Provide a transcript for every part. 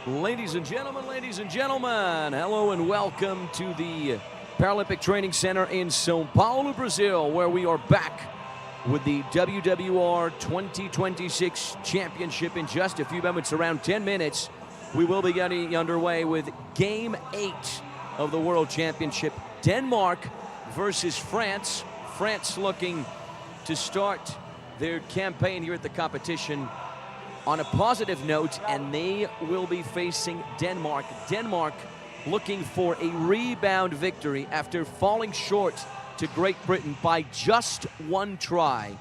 Ladies and gentlemen, hello and welcome to the Paralympic Training Center in São Paulo, Brazil, where we are back with the WWR 2026 Championship in just a few moments. Around 10 minutes, we will be getting underway with Game 8 of the World Championship. Denmark versus France. France looking to start their campaign here at the competition on a positive note, and they will be facing Denmark. Denmark looking for a rebound victory after falling short to Great Britain by just one try.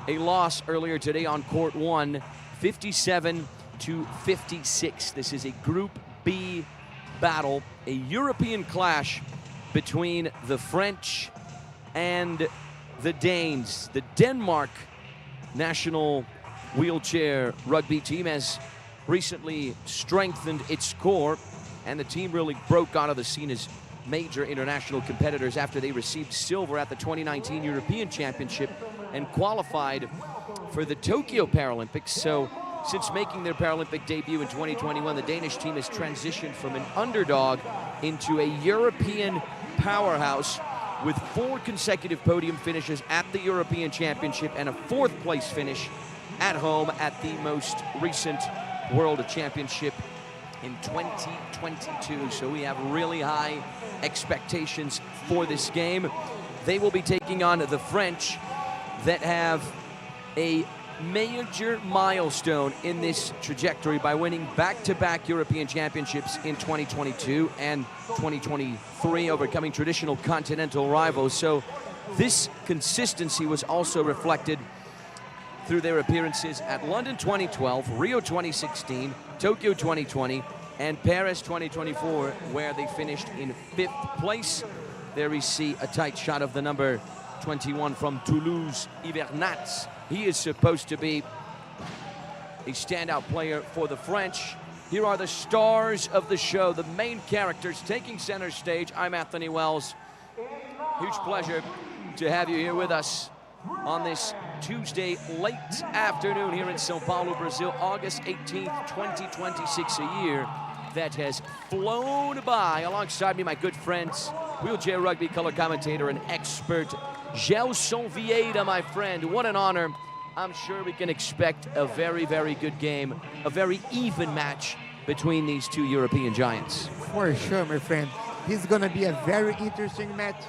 A loss earlier today on court one, 57-56. This is a Group B battle, a European clash between the French and the Danes. The Denmark national wheelchair rugby team has recently strengthened its core, and the team really broke onto the scene as major international competitors after they received silver at the 2019 European Championship and qualified for the Tokyo Paralympics. So since making their Paralympic debut in 2021, the Danish team has transitioned from an underdog into a European powerhouse with 4 consecutive podium finishes at the European Championship and a 4th place finish at home at the most recent World Championship in 2022. So we have really high expectations for this game. They will be taking on the French that have a major milestone in this trajectory by winning back-to-back European Championships in 2022 and 2023, overcoming traditional continental rivals. So this consistency was also reflected through their appearances at London 2012, Rio 2016, Tokyo 2020, and Paris 2024, where they finished in 5th place. There we see a tight shot of the number 21 from Toulouse, Ivernats. He is supposed to be a standout player for the French. Here are the stars of the show, the main characters taking center stage. I'm Anthony Wells. Huge pleasure to have you here with us on this Tuesday late afternoon here in São Paulo, Brazil, August 18th, 2026, a year that has flown by. Alongside me, my good friends, wheelchair rugby color commentator and expert, Gelson Vieira, my friend. What an honor. I'm sure we can expect a very, very good game, a very even match between these two European giants. For sure, my friend. This is going to be a very interesting match.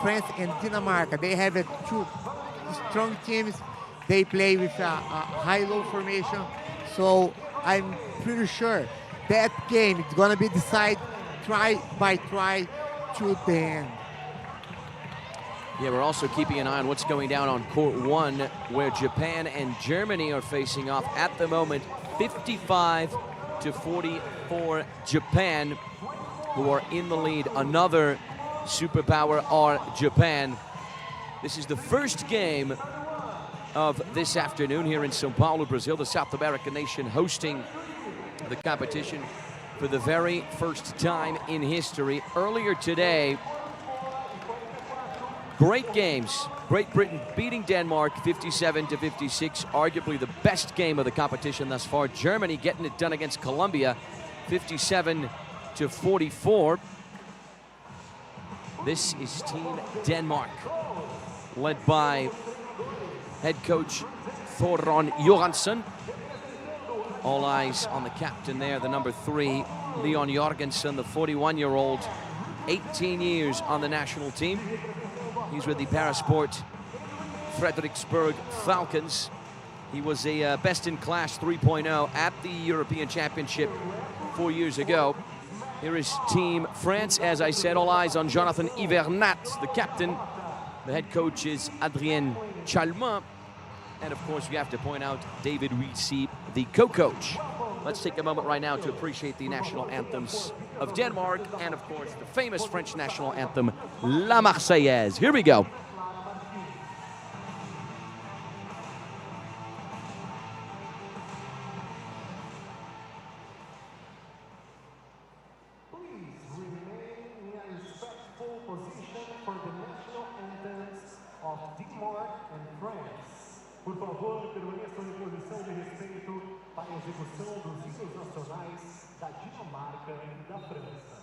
France and Denmark, they have 2 strong teams. They play with a high-low formation. So I'm pretty sure that game is going to be decided try by try to the end. Yeah, we're also keeping an eye on what's going down on court 1, where Japan and Germany are facing off at the moment. 55-44 Japan, who are in the lead. Another superpower are Japan. This is the first game of this afternoon here in São Paulo, Brazil, the South American nation hosting the competition for the very first time in history. Earlier today, great games. Great Britain beating Denmark 57-56, arguably the best game of the competition thus far. Germany getting it done against Colombia 57-44. This is Team Denmark, led by head coach Thoron Johansson. All eyes on the captain there, the number 3, Leon Jorgensen, the 41-year-old, 18 years on the national team. He's with the Parasport Frederiksberg Falcons. He was a best-in-class 3.0 at the European Championship 4 years ago. Here is Team France. As I said, all eyes on Jonathan Ivernat, the captain. The head coach is Adrien Chalmin. And of course, we have to point out David Risi, the co-coach. Let's take a moment right now to appreciate the national anthems of Denmark and, of course, the famous French national anthem, La Marseillaise. Here we go. Of Denmark and France. Por favor, permaneçam em posição de respeito para a execução dos hinos nacionais da Dinamarca e da França.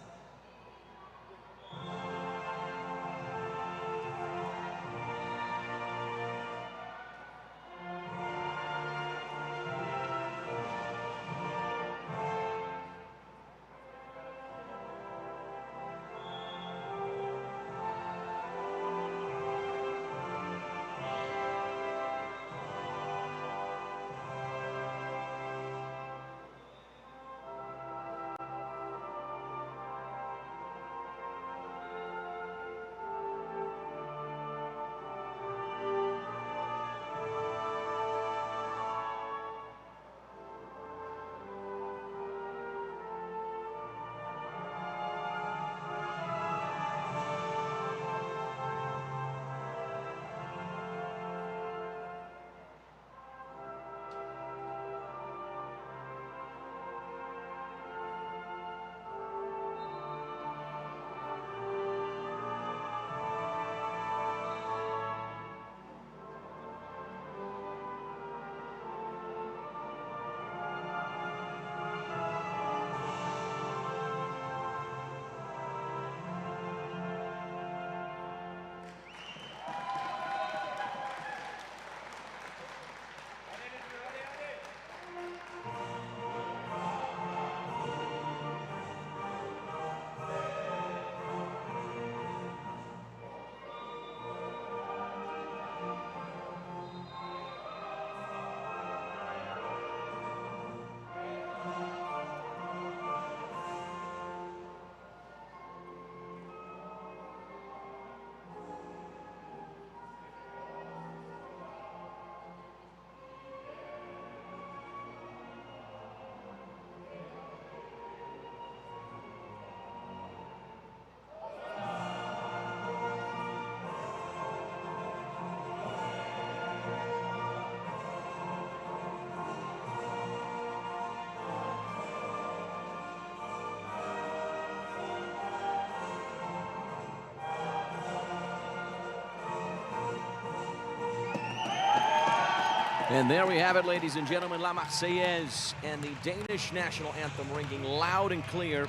And there we have it, ladies and gentlemen, La Marseillaise and the Danish national anthem ringing loud and clear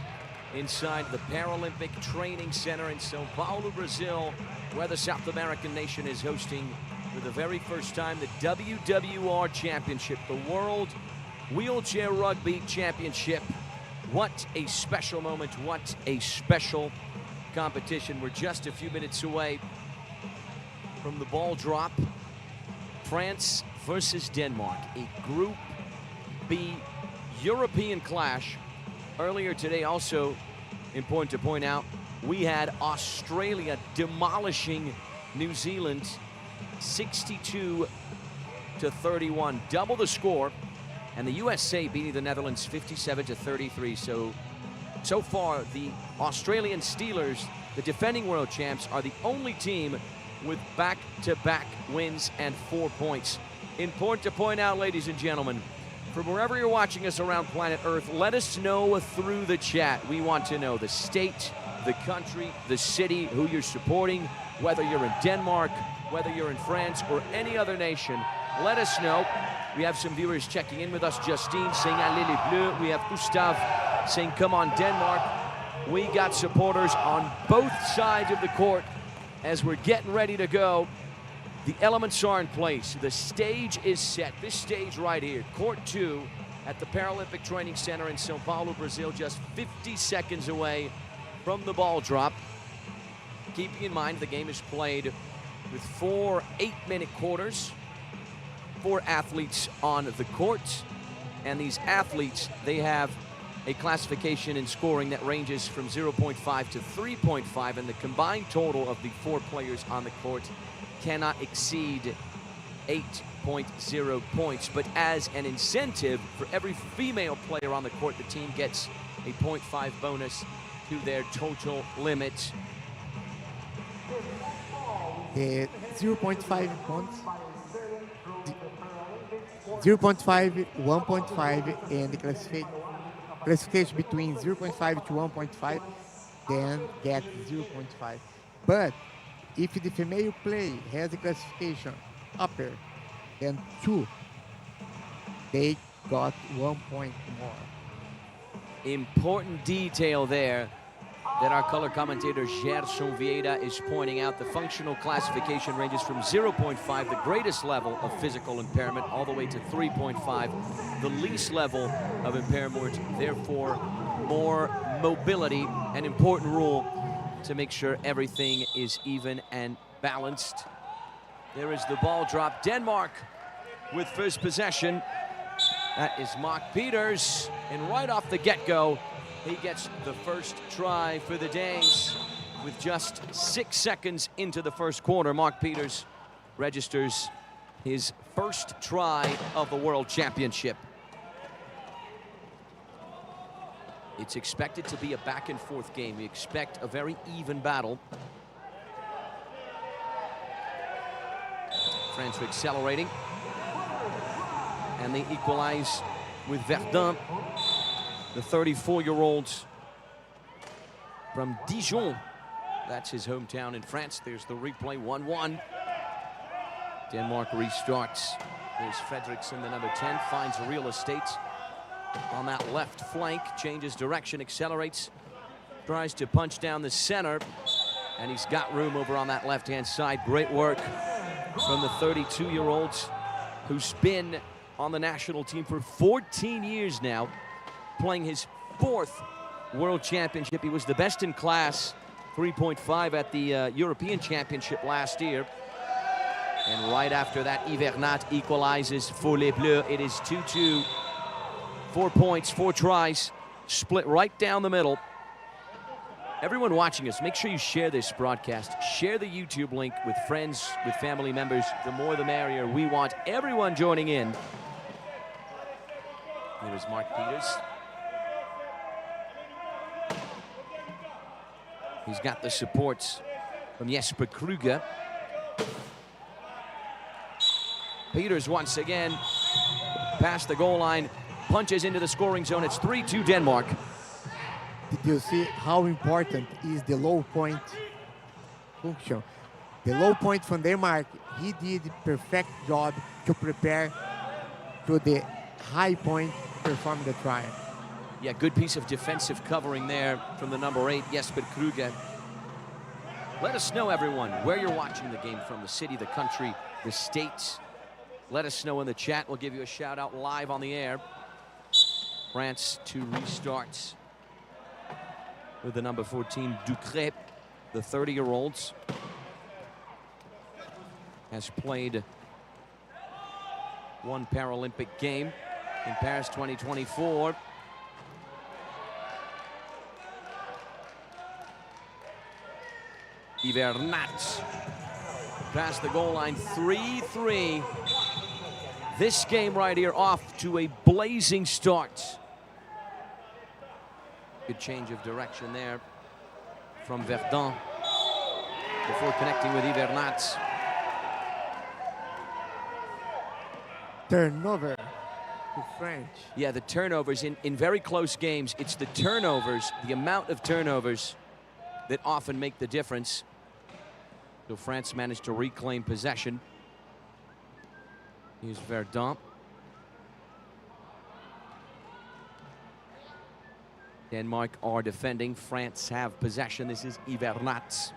inside the Paralympic Training Center in São Paulo, Brazil, where the South American nation is hosting for the very first time the WWR Championship, the World Wheelchair Rugby Championship. What a special moment, what a special competition. We're just a few minutes away from the ball drop. France versus Denmark, a Group B European clash. Earlier today, also important to point out, we had Australia demolishing New Zealand 62-31, double the score, and the USA beating the Netherlands 57-33. So far, the Australian Steelers, the defending world champs, are the only team with back-to-back wins and 4 points. Important to point out, ladies and gentlemen, from wherever you're watching us around planet Earth, let us know through the chat. We want to know the state, the country, the city, who you're supporting, whether you're in Denmark, whether you're in France, or any other nation. Let us know. We have some viewers checking in with us. Justine saying, Allez les Bleus. We have Gustav saying, come on, Denmark. We got supporters on both sides of the court as we're getting ready to go. The elements are in place. The stage is set. This stage right here, Court 2 at the Paralympic Training Center in São Paulo, Brazil, just 50 seconds away from the ball drop. Keeping in mind the game is played with 4 8-minute quarters, 4 athletes on the court, and these athletes, they have a classification in scoring that ranges from 0.5 to 3.5, and the combined total of the 4 players on the court cannot exceed 8.0 points. But as an incentive, for every female player on the court, the team gets a 0.5 bonus to their total limit. 0.5 points, 0.5, 1.5, and the classification between 0.5 to 1.5, then get 0.5. But if the female play has a classification upper then 2. They got 1 point more. Important detail there that our color commentator Gerson Vieira is pointing out. The functional classification ranges from 0.5, the greatest level of physical impairment, all the way to 3.5, the least level of impairment, therefore more mobility. An important rule to make sure everything is even and balanced. There is the ball drop. Denmark with first possession. That is Mark Peters, and right off the get-go, he gets the first try for the Danes. With just 6 seconds into the first quarter, Mark Peters registers his first try of the World Championship. It's expected to be a back-and-forth game. We expect a very even battle. France are accelerating. And they equalize with Verdun, the 34-year-old from Dijon. That's his hometown in France. There's the replay, 1-1. Denmark restarts. There's Fredriksen, the number 10, finds real estate on that left flank, changes direction, accelerates, tries to punch down the center, and he's got room over on that left-hand side. Great work from the 32-year-old who's been on the national team for 14 years now, playing his 4th World Championship. He was the best in class, 3.5 at the European Championship last year. And right after that, Ivernat equalizes for Les Bleus. It is 2-2. 4 points, 4 tries, split right down the middle. Everyone watching us, make sure you share this broadcast. Share the YouTube link with friends, with family members. The more the merrier. We want everyone joining in. Here is Mark Peters. He's got the supports from Jesper Kruger. Peters once again past the goal line, punches into the scoring zone. It's 3-2 Denmark. Did you see how important is the low point function? The low point from Denmark, he did a perfect job to prepare to the high point, perform the try. Yeah, good piece of defensive covering there from the number 8, Jesper Kruger. Let us know, everyone, where you're watching the game from, the city, the country, the states. Let us know in the chat. We'll give you a shout out live on the air. France to restart with the number 14, Ducret, the 30-year-olds. Has played 1 Paralympic game in Paris 2024. Ivernat past the goal line, 3-3. This game right here off to a blazing start. Good change of direction there from Verdun before connecting with Ivernat. Turnover to French. Yeah, the turnovers in very close games. It's the turnovers, the amount of turnovers that often make the difference. So France managed to reclaim possession. Here's Verdun. Denmark are defending. France have possession. This is Ivernat,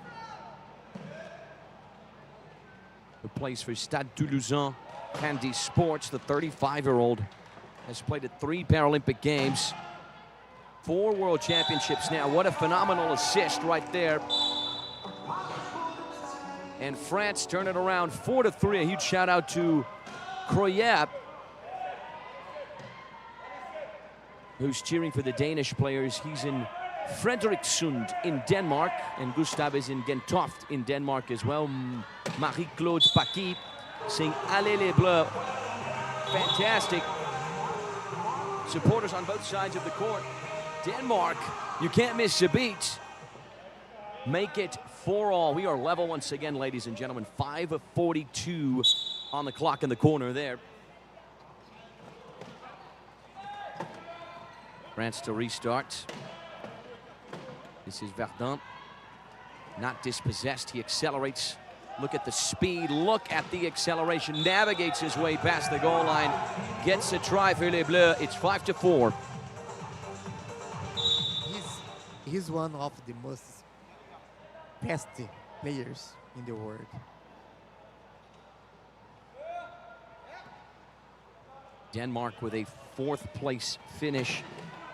who plays for Stade Toulousain Candy Sports. The 35-year-old has played at 3 Paralympic Games, 4 World Championships now. What a phenomenal assist right there. And France turn it around 4-3. A huge shout out to Croyat, who's cheering for the Danish players. He's in Frederiksund in Denmark, and Gustav is in Gentofte in Denmark as well. Marie-Claude Paquis saying Allez les Bleus. Fantastic. Supporters on both sides of the court. Denmark, you can't miss a beat. Make it 4-all. We are level once again, ladies and gentlemen. 5:42 on the clock in the corner there. France to restart. This is Verdun. Not dispossessed. He accelerates Look at the speed, look at the acceleration, navigates his way past the goal line, gets a try for Les Bleus. It's 5-4. He's one of the most fast players in the world. Denmark with a 4th place finish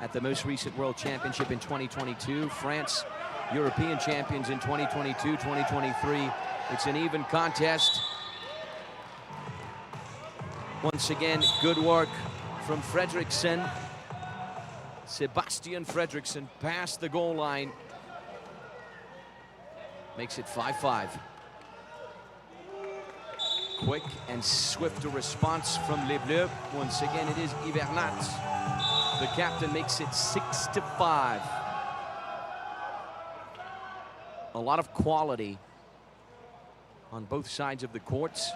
at the most recent World Championship in 2022. France, European champions in 2022, 2023. It's an even contest. Once again, good work from Fredriksson. Sebastian Fredriksson past the goal line. Makes it 5-5. Quick and swift a response from Les Bleus. Once again, it is Hivernat. The captain makes it 6-5. A lot of quality on both sides of the courts.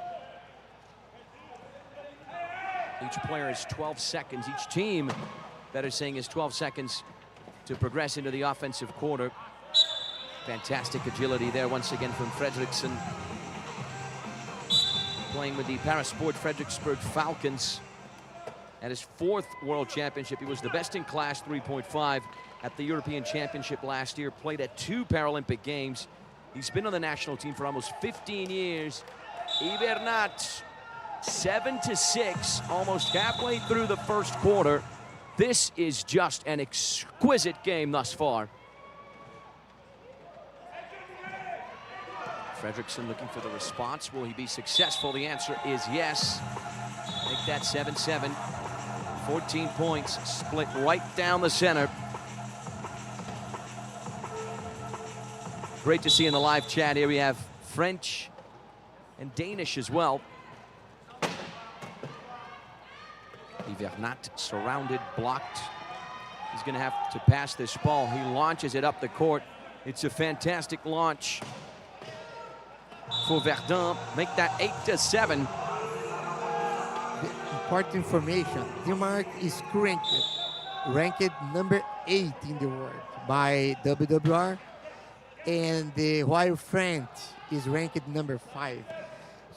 Each player has 12 seconds. Each team, better saying, is 12 seconds to progress into the offensive quarter. Fantastic agility there once again from Fredriksson. Playing with the Parasport Frederiksberg Falcons. At his 4th World Championship, he was the best in class, 3.5 at the European Championship last year. Played at 2 Paralympic Games. He's been on the national team for almost 15 years. Hivernat, 7-6, almost halfway through the first quarter. This is just an exquisite game thus far. Fredriksson looking for the response. Will he be successful? The answer is yes. Make that 7-7. 14 points split right down the center. Great to see in the live chat here. We have French and Danish as well. Hivernat surrounded, blocked. He's going to have to pass this ball. He launches it up the court. It's a fantastic launch for Verdun. Make that 8-7. Important information, Denmark is ranked number 8 in the world by WWR, and while France is ranked number 5.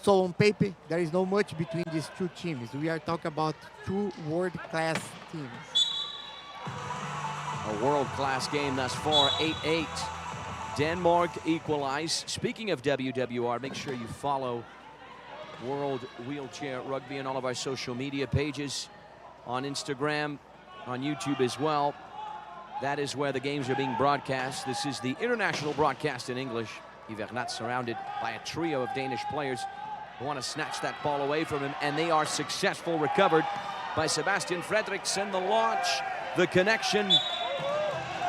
So on paper, there is not much between these two teams. We are talking about 2 world-class teams. A world-class game thus far, 8-8. Denmark equalized. Speaking of WWR, make sure you follow World Wheelchair Rugby on all of our social media pages, on Instagram, on YouTube as well. That is where the games are being broadcast. This is the international broadcast in English. Hivernat surrounded by a trio of Danish players who want to snatch that ball away from him, and they are successful. Recovered by Sebastian Fredriksson. The launch, the connection,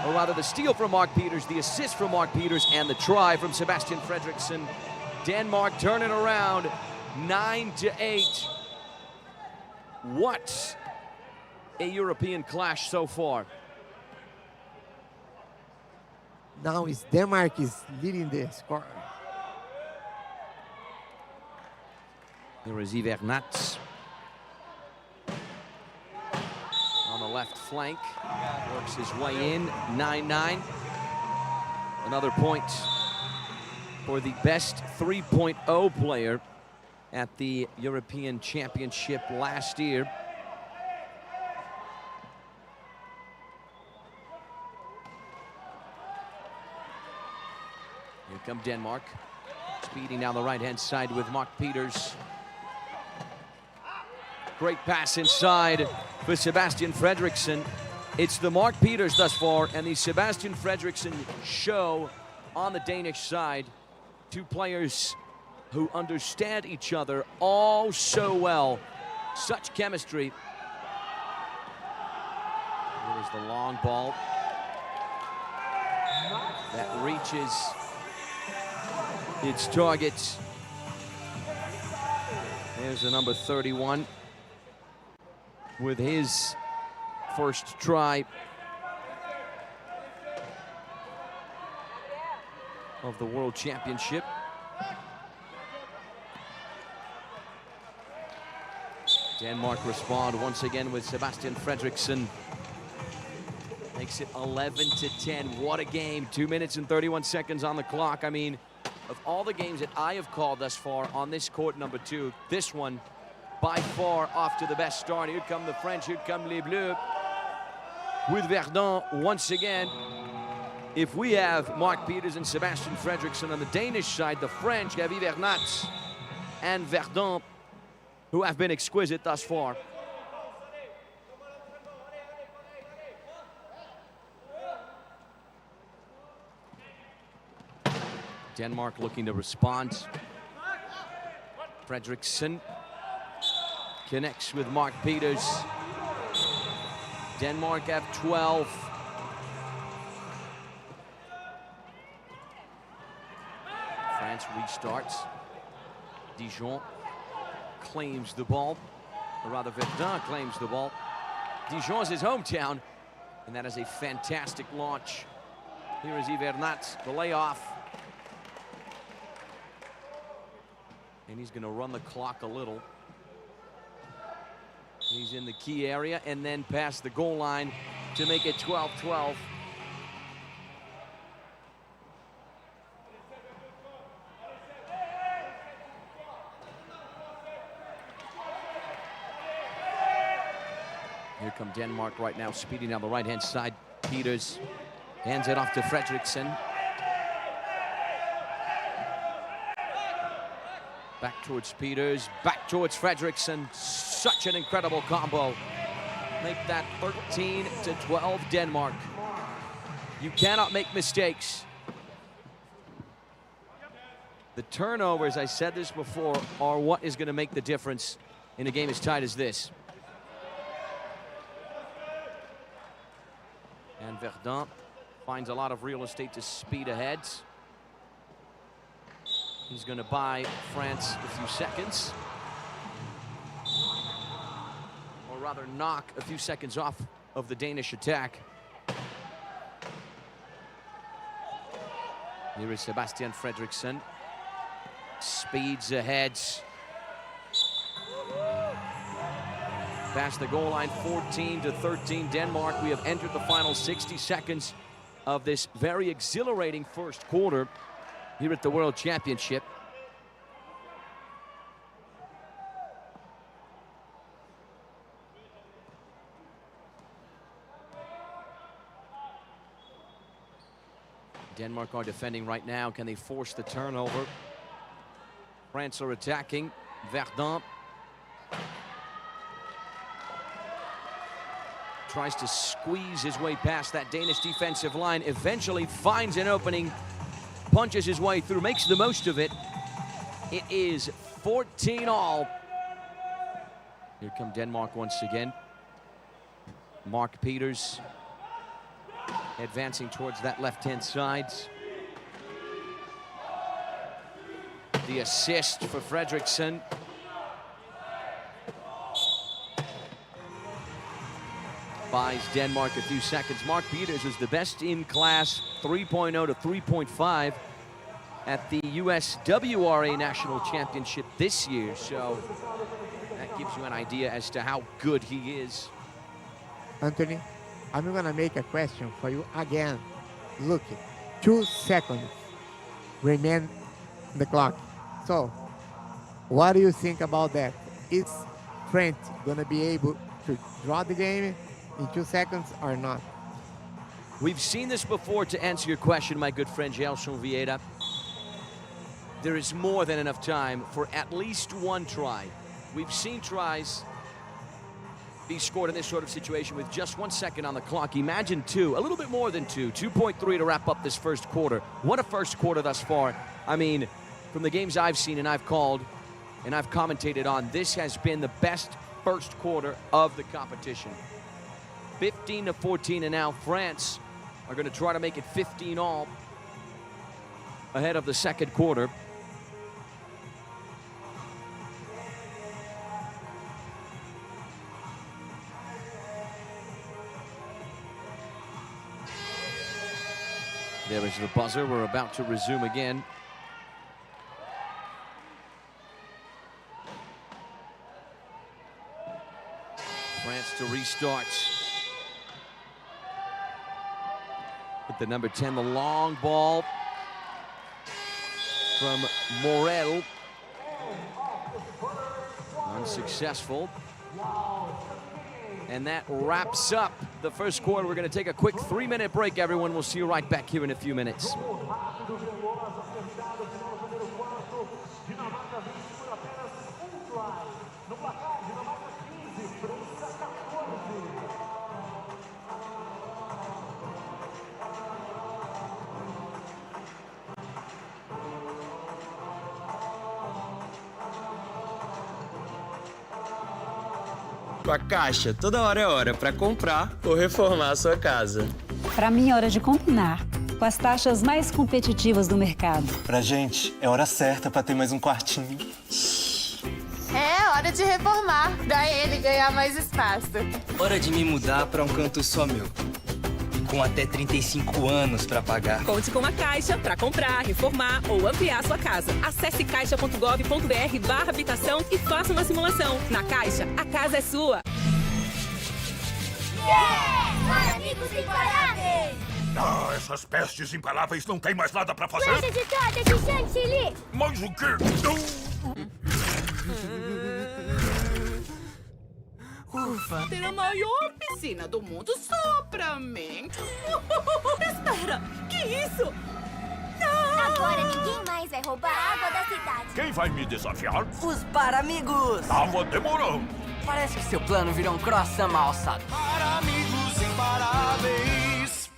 or rather the steal from Mark Peters, the assist from Mark Peters, and the try from Sebastian Fredriksson. Denmark turn it around, 9-8. What a European clash so far. Now is Denmark is leading the score. Here is Hivernat on the left flank. Works his way in, 9-9. Another point for the best 3.0 player at the European Championship last year. Here come Denmark, speeding down the right-hand side with Mark Peters. Great pass inside for Sebastian Fredriksson. It's the Mark Peters thus far and the Sebastian Fredriksson show on the Danish side. 2 players who understand each other all so well. Such chemistry. Here's the long ball that reaches its target. There's the number 31 with his first try of the World Championship. Denmark respond once again with Sebastian Fredriksson. Makes it 11-10. What a game. 2 minutes and 31 seconds on the clock. I mean, of all the games that I have called thus far on this court number 2, this one by far off to the best start. Here come the French, here come les Bleus with Verdun once again. If we have Mark Peters and Sebastian Fredriksson on the Danish side, the French have Ivernats and Verdun, who have been exquisite thus far. Denmark looking to respond. Fredriksson connects with Mark Peters. Denmark have 12. France restarts. Dijon claims the ball, or rather Verdun claims the ball. Dijon is his hometown, and that is a fantastic launch. Here is Ivernats, the layoff. And he's gonna run the clock a little. He's in the key area and then past the goal line to make it 12-12. Here come Denmark right now, speeding down the right-hand side. Peters hands it off to Fredriksson. Back towards Peters, back towards Fredriksson. Such an incredible combo. Make that 13-12 Denmark. You cannot make mistakes. The turnovers, I said this before, are what is going to make the difference in a game as tight as this. And Verdun finds a lot of real estate to speed ahead. He's going to buy France a few seconds. Or rather knock a few seconds off of the Danish attack. Here is Sebastian Fredriksson. Speeds ahead. Past the goal line, 14-13 Denmark. We have entered the final 60 seconds of this very exhilarating first quarter here at the World Championship. Denmark are defending right now. Can they force the turnover? France are attacking. Verdun tries to squeeze his way past that Danish defensive line, eventually finds an opening, punches his way through, makes the most of it. It is 14-all. Here come Denmark once again. Mark Peters advancing towards that left-hand side. The assist for Fredriksson. Buys Denmark a few seconds. Mark Peters was the best in class 3.0 to 3.5 at the WWR National Championship this year. So that gives you an idea as to how good he is. Anthony, I'm gonna make a question for you again. Look, 2 seconds remain on the clock. So, what do you think about that? Is France gonna be able to draw the game in 2 seconds or not? We've seen this before. To answer your question, my good friend Gelson Vieira, there is more than enough time for at least one try. We've seen tries be scored in this sort of situation with just 1 second on the clock. Imagine 2, a little bit more than 2, 2.3 to wrap up this first quarter. What a first quarter thus far. I mean, from the games I've seen and I've called and I've commentated on, this has been the best first quarter of the competition. 15-14, and now France are going to try to make it 15-all ahead of the second quarter. There is the buzzer. We're about to resume again. France to restart. With the number 10, the long ball. from Morel. Unsuccessful. And that wraps up the first quarter. We're going to take a quick 3-minute break, everyone. We'll see you right back here in a few minutes. Com a Caixa, toda hora é hora para comprar ou reformar a sua casa. Para mim é hora de combinar, com as taxas mais competitivas do mercado. Pra gente, é hora certa para ter mais um quartinho. É hora de reformar, pra ele ganhar mais espaço. Hora de me mudar para um canto só meu. Com até 35 anos para pagar. Conte com a Caixa para comprar, reformar ou ampliar sua casa. Acesse caixa.gov.br/habitação e faça uma simulação. Na Caixa, a casa é sua. Yeah! Amigos imparáveis! Ah, essas pestes imparáveis não têm mais nada pra fazer? Lanche de torta de chantilly! Mais o quê? Ufa, ter a maior piscina do mundo só pra mim. Espera, que isso? Não! Agora ninguém mais vai roubar a água da cidade. Quem vai me desafiar? Os Paramigos! Tava demorando. Parece que seu plano virou um croissant mal alçado. Paramigos imparáveis.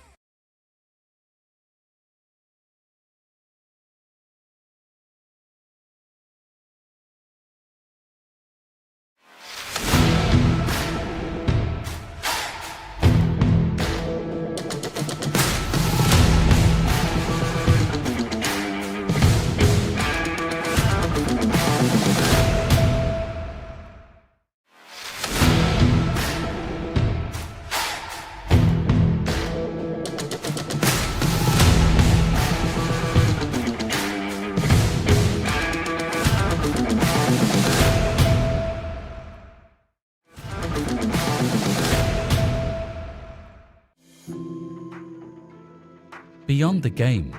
Beyond the game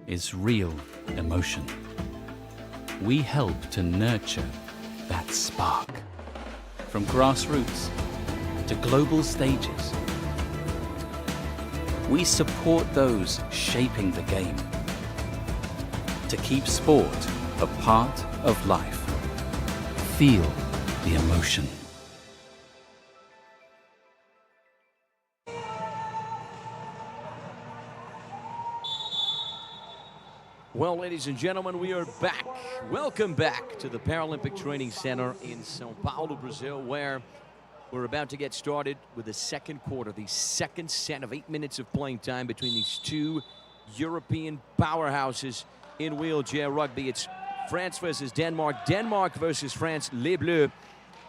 is real emotion. We help to nurture that spark. From grassroots to global stages, we support those shaping the game to keep sport a part of life. Feel the emotion. Well, ladies and gentlemen, we are back. Welcome back to the Paralympic Training Center in São Paulo, Brazil, where we're about to get started with the second quarter, the second set of 8 minutes of playing time between these two European powerhouses in wheelchair rugby. It's France versus Denmark, Denmark versus France, Les Bleus,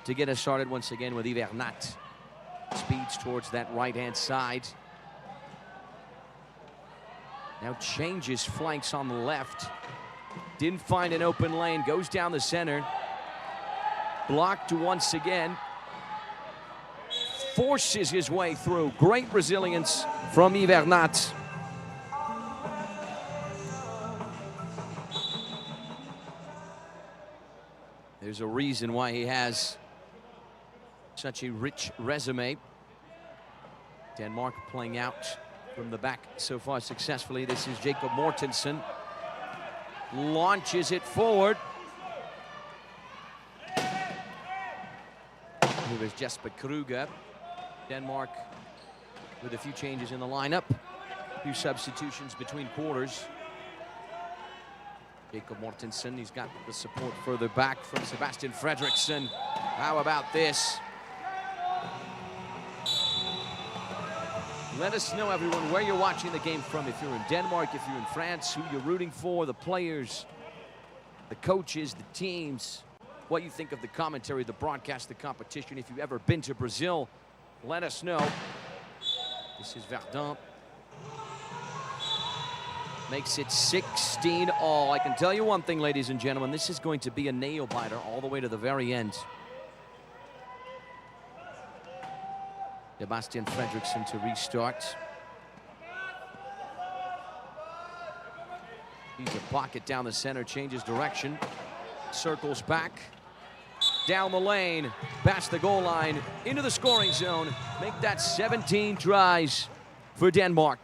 to get us started once again with Ivernat. Speeds towards that right-hand side. Now changes flanks on the left. Didn't find an open lane, goes down the center. Blocked once again. Forces his way through. Great resilience from Ivernat. There's a reason why he has such a rich resume. Denmark playing out from the back so far successfully. This is Jacob Mortensen. Launches it forward. Here is Jesper Kruger. Denmark with a few changes in the lineup. A few substitutions between quarters. Jacob Mortensen, he's got the support further back from Sebastian Fredriksson. How about this? Let us know, everyone, where you're watching the game from. If you're in Denmark, if you're in France, who you're rooting for, the players, the coaches, the teams, what you think of the commentary, the broadcast, the competition. If you've ever been to Brazil, let us know. This is Verdun. Makes it 16 all. I can tell you one thing, ladies and gentlemen, this is going to be a nail-biter all the way to the very end. Sebastian Fredriksson to restart. He's a pocket down the center, changes direction, circles back, down the lane, past the goal line, into the scoring zone. Make that 17 tries for Denmark.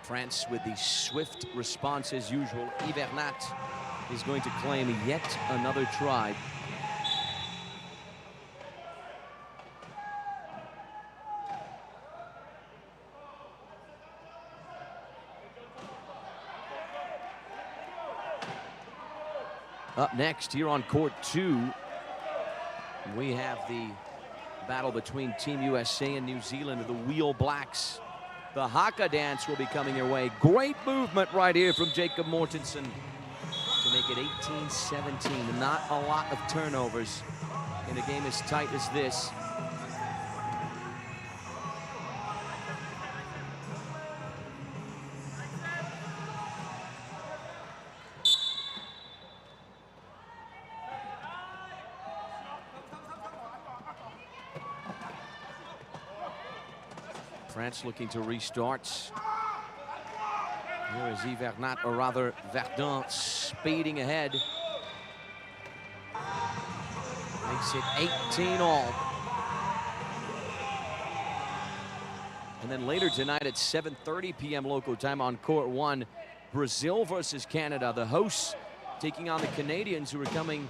France with the swift response as usual. Ivernat is going to claim yet another try. Up next here on court 2, we have the battle between Team USA and New Zealand, the Wheel Blacks. The Haka dance will be coming your way. Great movement right here from Jacob Mortensen to make it 18-17. Not a lot of turnovers in a game as tight as this. France looking to restart. Here is Ivernat, or rather Verdun, speeding ahead. Makes it 18 all. And then later tonight at 7:30 p.m. local time on court 1, Brazil versus Canada. The hosts taking on the Canadians, who are coming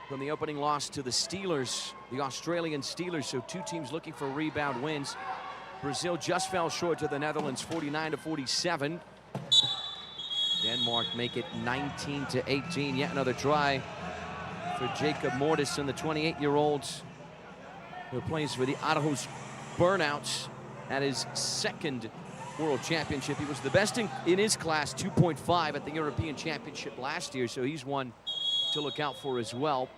from the opening loss to the Steelers, the Australian Steelers. So two teams looking for rebound wins. Brazil just fell short to the Netherlands 49-47. Denmark make it 19-18. Yet another try for Jacob Mortensen, the 28-year-old who plays for the Aarhus Burnouts at his second World Championship. He was the best in his class, 2.5 at the European Championship last year, so he's one to look out for as well.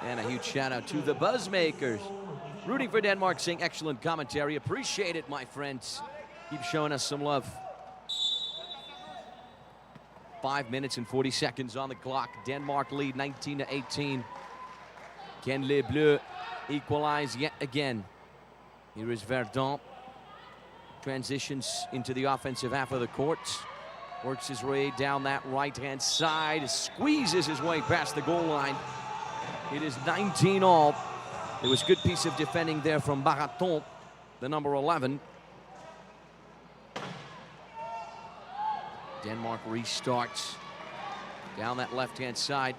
And a huge shout out to the Buzzmakers. Rooting for Denmark, saying excellent commentary. Appreciate it, my friends. Keep showing us some love. 5 minutes and 40 seconds on the clock. Denmark lead 19-18. Can Les Bleus equalize yet again? Here is Verdun. Transitions into the offensive half of the court. Works his way down that right-hand side. Squeezes his way past the goal line. It is 19 all. It was a good piece of defending there from Baraton, the number 11. Denmark restarts down that left-hand side.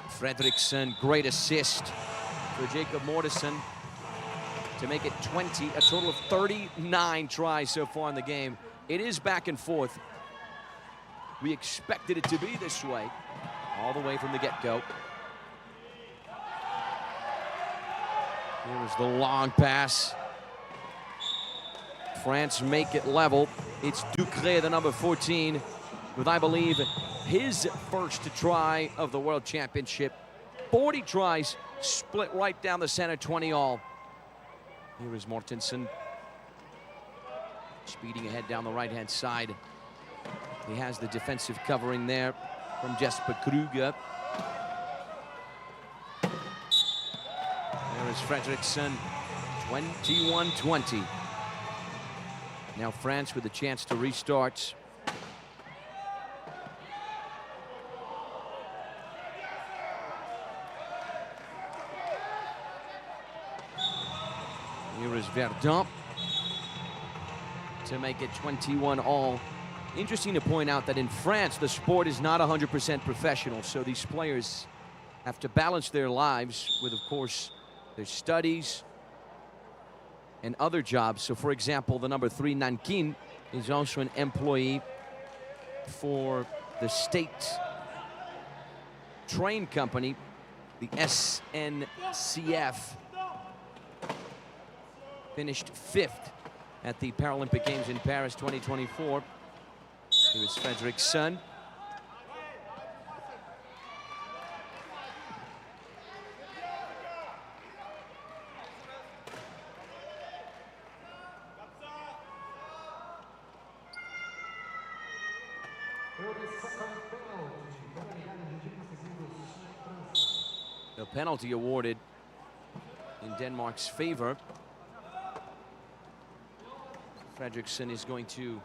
Fredriksson, great assist for Jacob Mortensen to make it 20, a total of 39 tries so far in the game. It is back and forth. We expected it to be this way all the way from the get-go. Here is the long pass. France make it level. It's Ducré, the number 14, with, I believe, his first try of the World Championship. 40 tries, split right down the center, 20 all. Here is Mortensen, speeding ahead down the right-hand side. He has the defensive covering there from Jesper Kruger. There is Fredriksson, 21-20. Now France with a chance to restart. Here is Verdun to make it 21 all. Interesting to point out that in France, the sport is not 100% professional, so these players have to balance their lives with, of course, their studies and other jobs. So, for example, the number 3, Nankin, is also an employee for the state train company, the SNCF. Finished 5th at the Paralympic Games in Paris 2024. Here is Fredriksson. The penalty awarded in Denmark's favor. Fredriksson is going to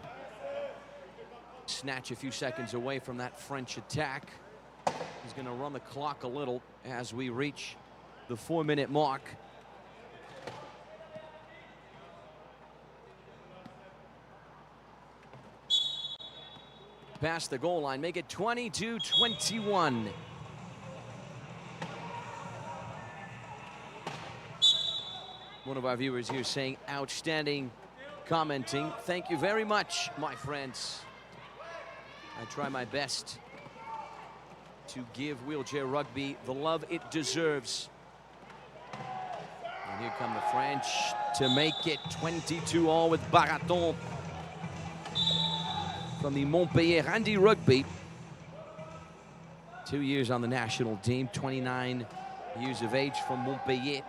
snatch a few seconds away from that French attack. He's going to run the clock a little as we reach the 4-minute mark. Past the goal line, make it 22-21. One of our viewers here saying outstanding commenting. Thank you very much, my friends. I try my best to give wheelchair rugby the love it deserves. And here come the French to make it 22-all with Baraton from the Montpellier Handy Rugby. 2 years on the national team, 29 years of age from Montpellier.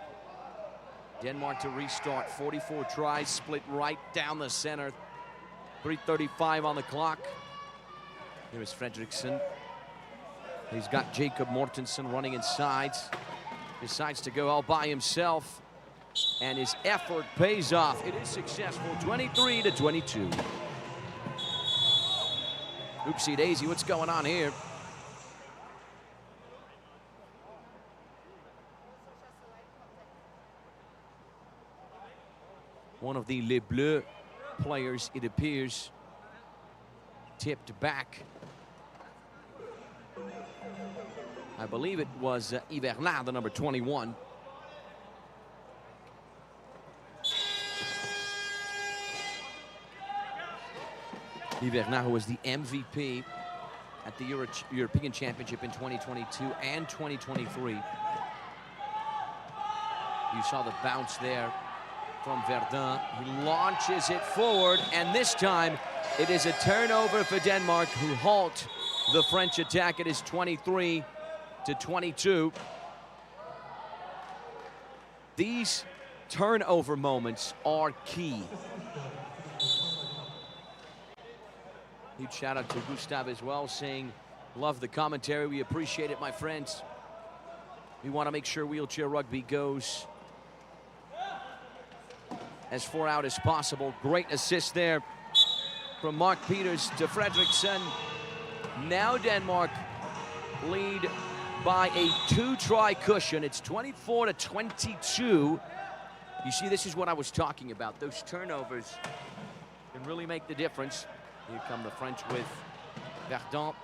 Denmark to restart, 44 tries, split right down the center. 3:35 on the clock. Here is Fredriksson. He's got Jacob Mortensen running inside. Decides to go all by himself. And his effort pays off. It is successful, 23-22. Oopsie daisy, what's going on here? One of the Les Bleus players, it appears, tipped back. I believe it was Hivernat, the number 21. Hivernat, who was the MVP at the European Championship in 2022 and 2023. You saw the bounce there from Verdun. He launches it forward, and this time it is a turnover for Denmark, who halt the French attack. It is 23-22. These turnover moments are key. Huge shout out to Gustav as well, saying, love the commentary. We appreciate it, my friends. We want to make sure wheelchair rugby goes as far out as possible. Great assist there from Mark Peters to Fredriksson. Now Denmark lead by a 2-try cushion. It's 24-22. You see, this is what I was talking about. Those turnovers can really make the difference. Here come the French with Verdun,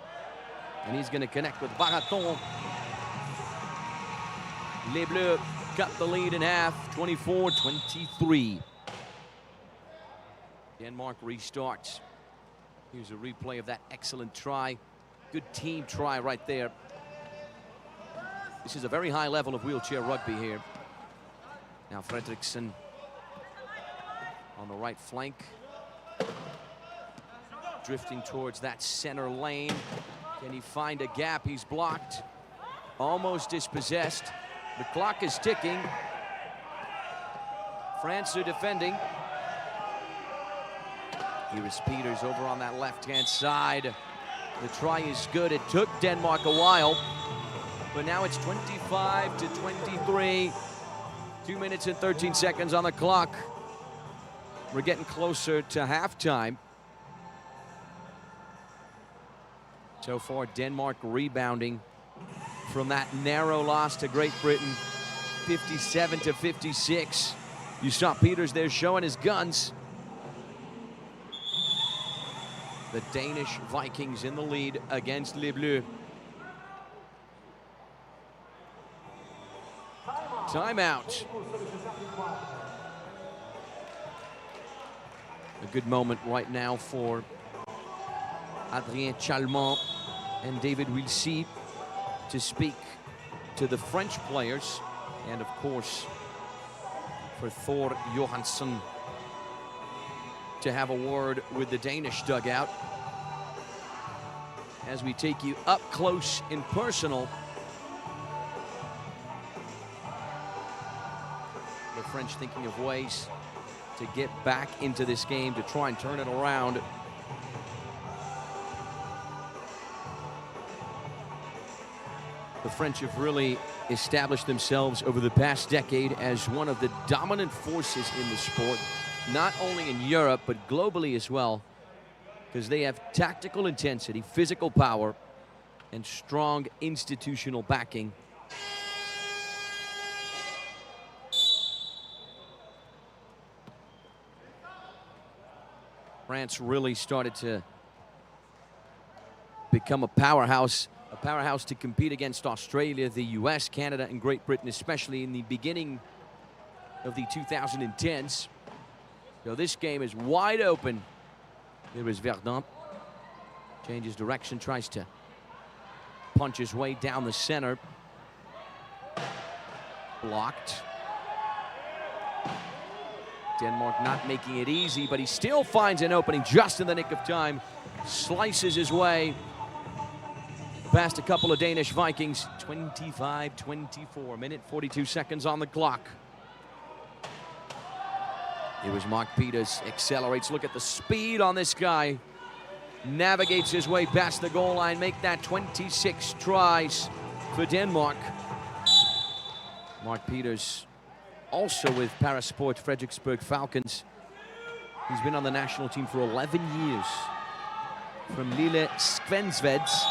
and he's going to connect with Baraton. Les Bleus cut the lead in half, 24-23. Denmark restarts. Here's a replay of that excellent try. Good team try right there. This is a very high level of wheelchair rugby here. Now Fredriksson on the right flank. Drifting towards that center lane. Can he find a gap? He's blocked. Almost dispossessed. The clock is ticking. France are defending. Here is Peters over on that left-hand side. The try is good. It took Denmark a while, but now it's 25-23. 2 minutes and 13 seconds on the clock. We're getting closer to halftime. So far, Denmark rebounding from that narrow loss to Great Britain, 57-56. You saw Peters there showing his guns. The Danish Vikings in the lead against Les Bleus. Timeout. A good moment right now for Adrien Chalmant and David Wilsey to speak to the French players, and of course for Thor Johansson to have a word with the Danish dugout as we take you up close and personal. The French thinking of ways to get back into this game, to try and turn it around. The French have really established themselves over the past decade as one of the dominant forces in the sport, not only in Europe, but globally as well, because they have tactical intensity, physical power, and strong institutional backing. France really started to become a powerhouse to compete against Australia, the US, Canada, and Great Britain, especially in the beginning of the 2010s. So this game is wide open. Here is Verdun. Changes direction, tries to punch his way down the center. Blocked. Denmark not making it easy, but he still finds an opening just in the nick of time. Slices his way past a couple of Danish Vikings. 25-24, minute 42 seconds on the clock. It was Mark Peters, accelerates. Look at the speed on this guy. Navigates his way past the goal line, make that 26 tries for Denmark. Mark Peters, also with Parasport Frederiksberg Falcons. He's been on the national team for 11 years. From Lille Skvensveds.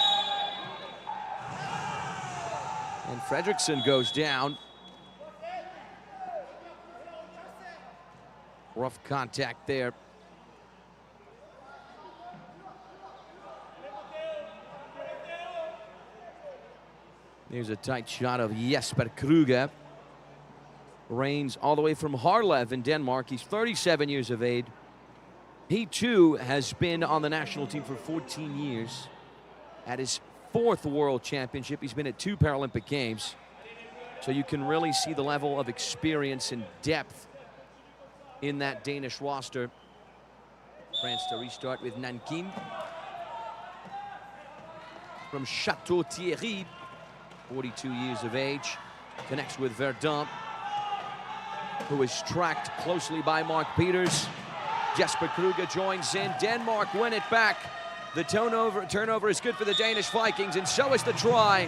And Fredriksson goes down. Rough contact there. Here's a tight shot of Jesper Kruger. Reigns all the way from Harlev in Denmark. He's 37 years of age. He too has been on the national team for 14 years. At his 4th World Championship, he's been at 2 Paralympic Games. So you can really see the level of experience and depth in that Danish roster. France to restart with Nankin. From Château-Thierry, 42 years of age. Connects with Verdun, who is tracked closely by Mark Peters. Jesper Kruger joins in. Denmark win it back. The turnover is good for the Danish Vikings, and so is the try.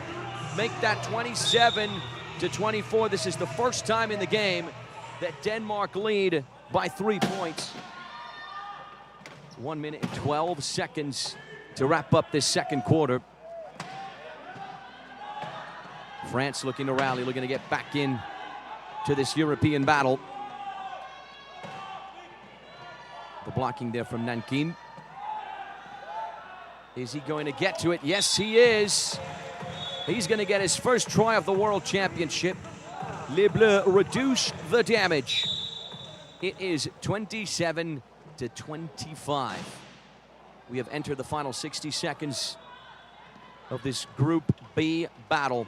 Make that 27-24. This is the first time in the game that Denmark lead by 3 points. 1 minute and 12 seconds to wrap up this second quarter. France looking to rally, looking to get back in to this European battle. The blocking there from Nankin. Is he going to get to it? Yes, he is. He's going to get his first try of the World Championship. Les Bleus reduce the damage. It is 27-25. We have entered the final 60 seconds of this Group B battle.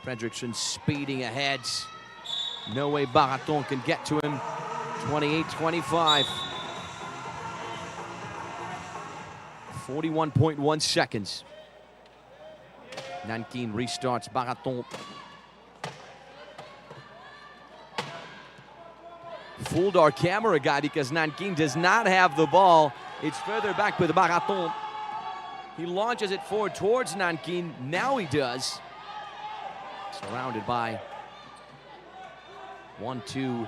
Fredriksson speeding ahead. No way Baraton can get to him. 28-25. 41.1 seconds. Nankin restarts. Baraton. Fooled our camera guy because Nankin does not have the ball. It's further back with Baraton. He launches it forward towards Nankin. Now he does. Surrounded by 1, 2,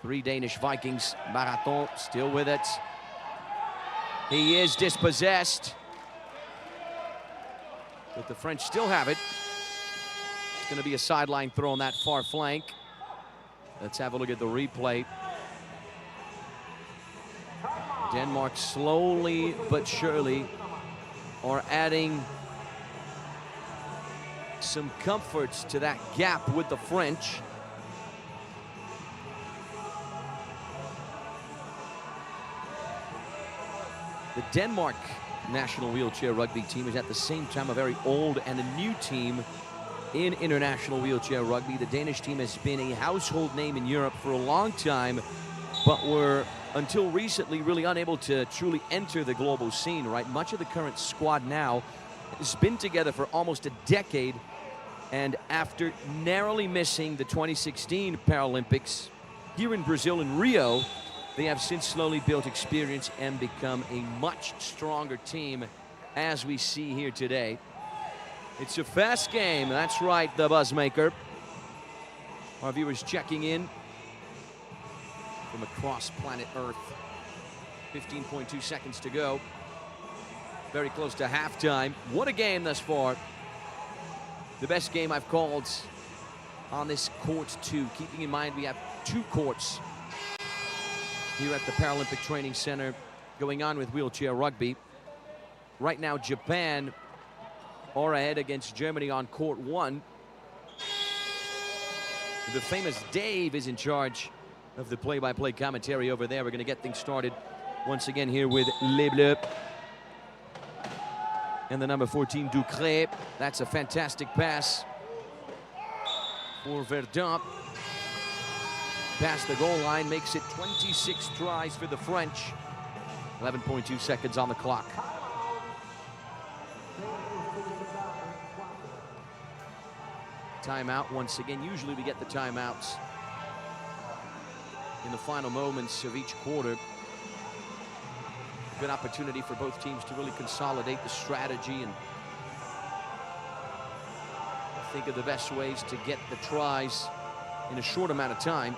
3 Danish Vikings. Baraton still with it. He is dispossessed. But the French still have it. It's going to be a sideline throw on that far flank. Let's have a look at the replay. Denmark slowly but surely are adding some comforts to that gap with the French. The Denmark national wheelchair rugby team is at the same time a very old and a new team in international wheelchair rugby. The Danish team has been a household name in Europe for a long time, but were until recently really unable to truly enter the global scene, right? Much of the current squad now has been together for almost a decade, and after narrowly missing the 2016 Paralympics here in Brazil in Rio, they have since slowly built experience and become a much stronger team, as we see here today. It's a fast game. That's right, the buzzmaker. Our viewers checking in from across planet Earth. 15.2 seconds to go. Very close to halftime. What a game thus far. The best game I've called on this court too. Keeping in mind we have 2 courts here at the Paralympic Training Center going on with wheelchair rugby. Right now, Japan are ahead against Germany on court 1. The famous Dave is in charge of the play-by-play commentary over there. We're going to get things started once again here with Les Bleus. And the number 14, Ducré. That's a fantastic pass for Verdun. Past the goal line, makes it 26 tries for the French. 11.2 seconds on the clock. Timeout once again. Usually we get the timeouts in the final moments of each quarter. Good opportunity for both teams to really consolidate the strategy and think of the best ways to get the tries in a short amount of time.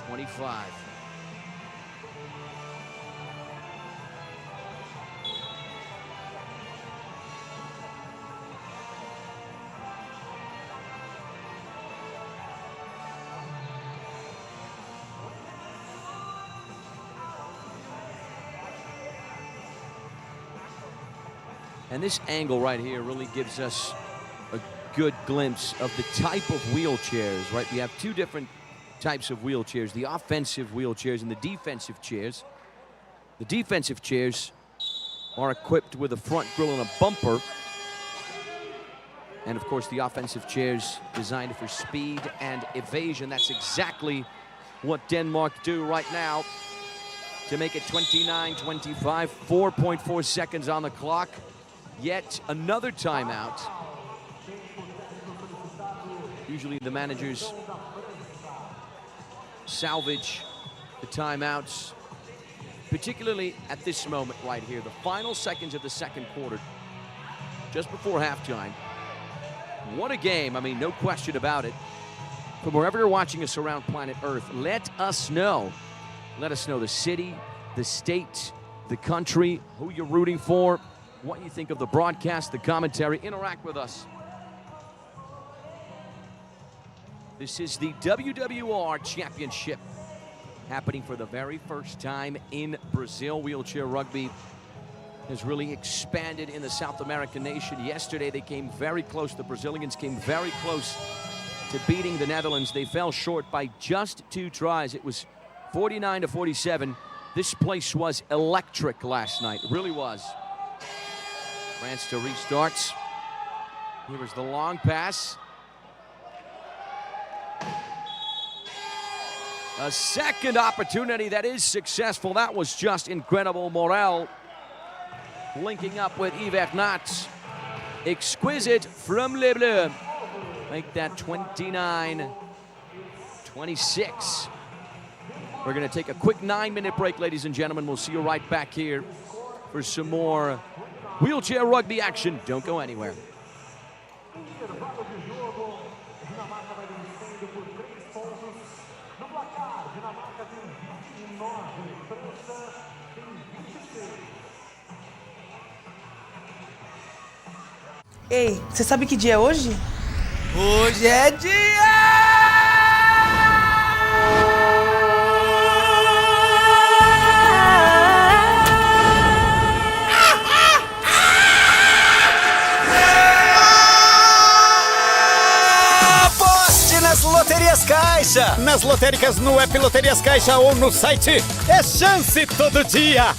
28-25. And this angle right here really gives us a good glimpse of the type of wheelchairs, right? We have 2 different types of wheelchairs, the offensive wheelchairs and the defensive chairs. The defensive chairs are equipped with a front grille and a bumper. And of course, the offensive chairs designed for speed and evasion. That's exactly what Denmark do right now to make it 29-25, 4.4 seconds on the clock. Yet another timeout. Usually the managers salvage the timeouts, particularly at this moment right here, the final seconds of the second quarter, just before halftime. What a game, I mean, no question about it. From wherever you're watching us around planet Earth, let us know. Let us know the city, the state, the country, who you're rooting for, what you think of the broadcast, the commentary. Interact with us. This is the WWR Championship happening for the very first time in Brazil. Wheelchair rugby has really expanded in the South American nation. Yesterday they came very close. The Brazilians came very close to beating the Netherlands. They fell short by just 2 tries. It was 49-47. This place was electric last night. It really was. France to restart. Here was the long pass. A second opportunity that is successful. That was just incredible. Morel linking up with Yves Nats. Exquisite from Les Bleus. Make that 29-26. We're going to take a quick 9-minute break, ladies and gentlemen. We'll see you right back here for some more wheelchair rugby action. Don't go anywhere. Ei, você sabe que dia é hoje? Hoje é dia! Nas Loterias Caixa, nas lotéricas no app Loterias Caixa ou no site, é chance todo dia.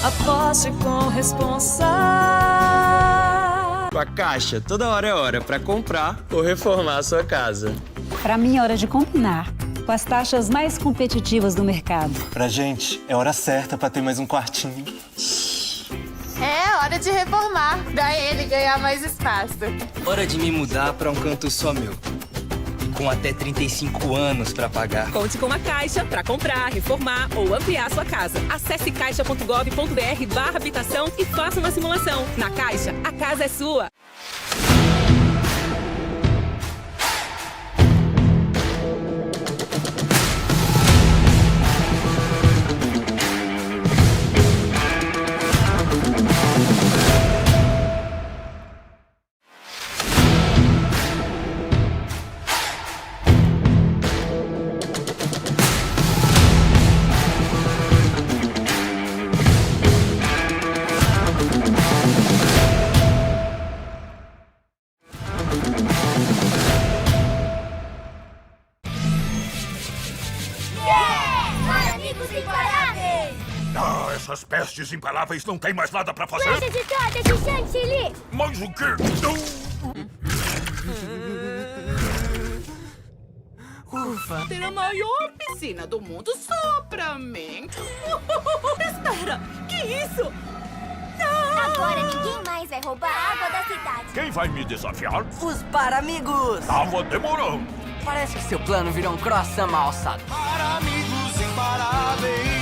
Aposte com responsa. Com a Caixa, toda hora é hora para comprar ou reformar a sua casa. Para mim é hora de combinar com as taxas mais competitivas do mercado. Pra gente, é hora certa para ter mais um quartinho. É hora de reformar, pra ele ganhar mais espaço. Hora de me mudar para um canto só meu. com até 35 anos para pagar. Conte com a Caixa para comprar, reformar ou ampliar sua casa. Acesse caixa.gov.br/habitação e faça uma simulação. Na Caixa, a casa é sua. Ah, essas pestes imparáveis não têm mais nada pra fazer? Flecha de torta de chantilly! Mas o quê? Ufa, ter a maior piscina do mundo só pra mim. Espera, que isso? Agora ninguém mais vai roubar a água da cidade. Quem vai me desafiar? Os Paramigos! Tava demorando. Parece que seu plano virou um croissant mal alçado. Para amigos imparáveis.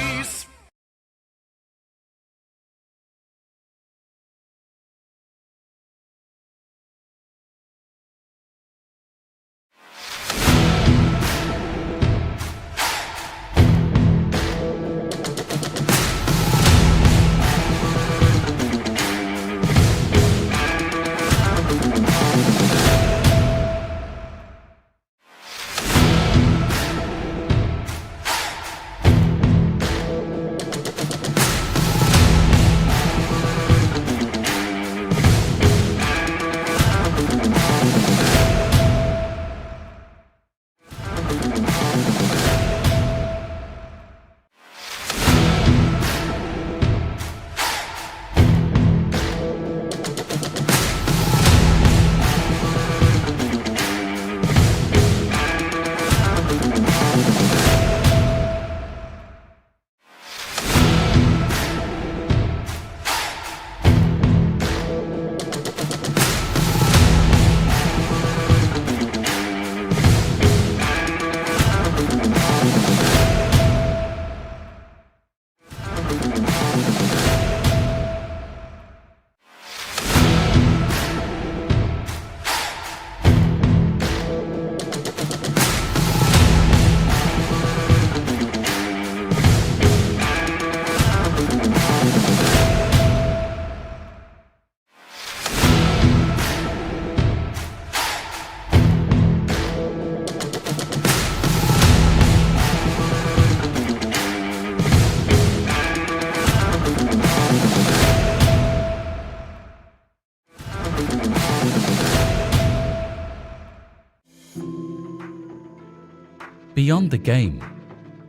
Beyond the game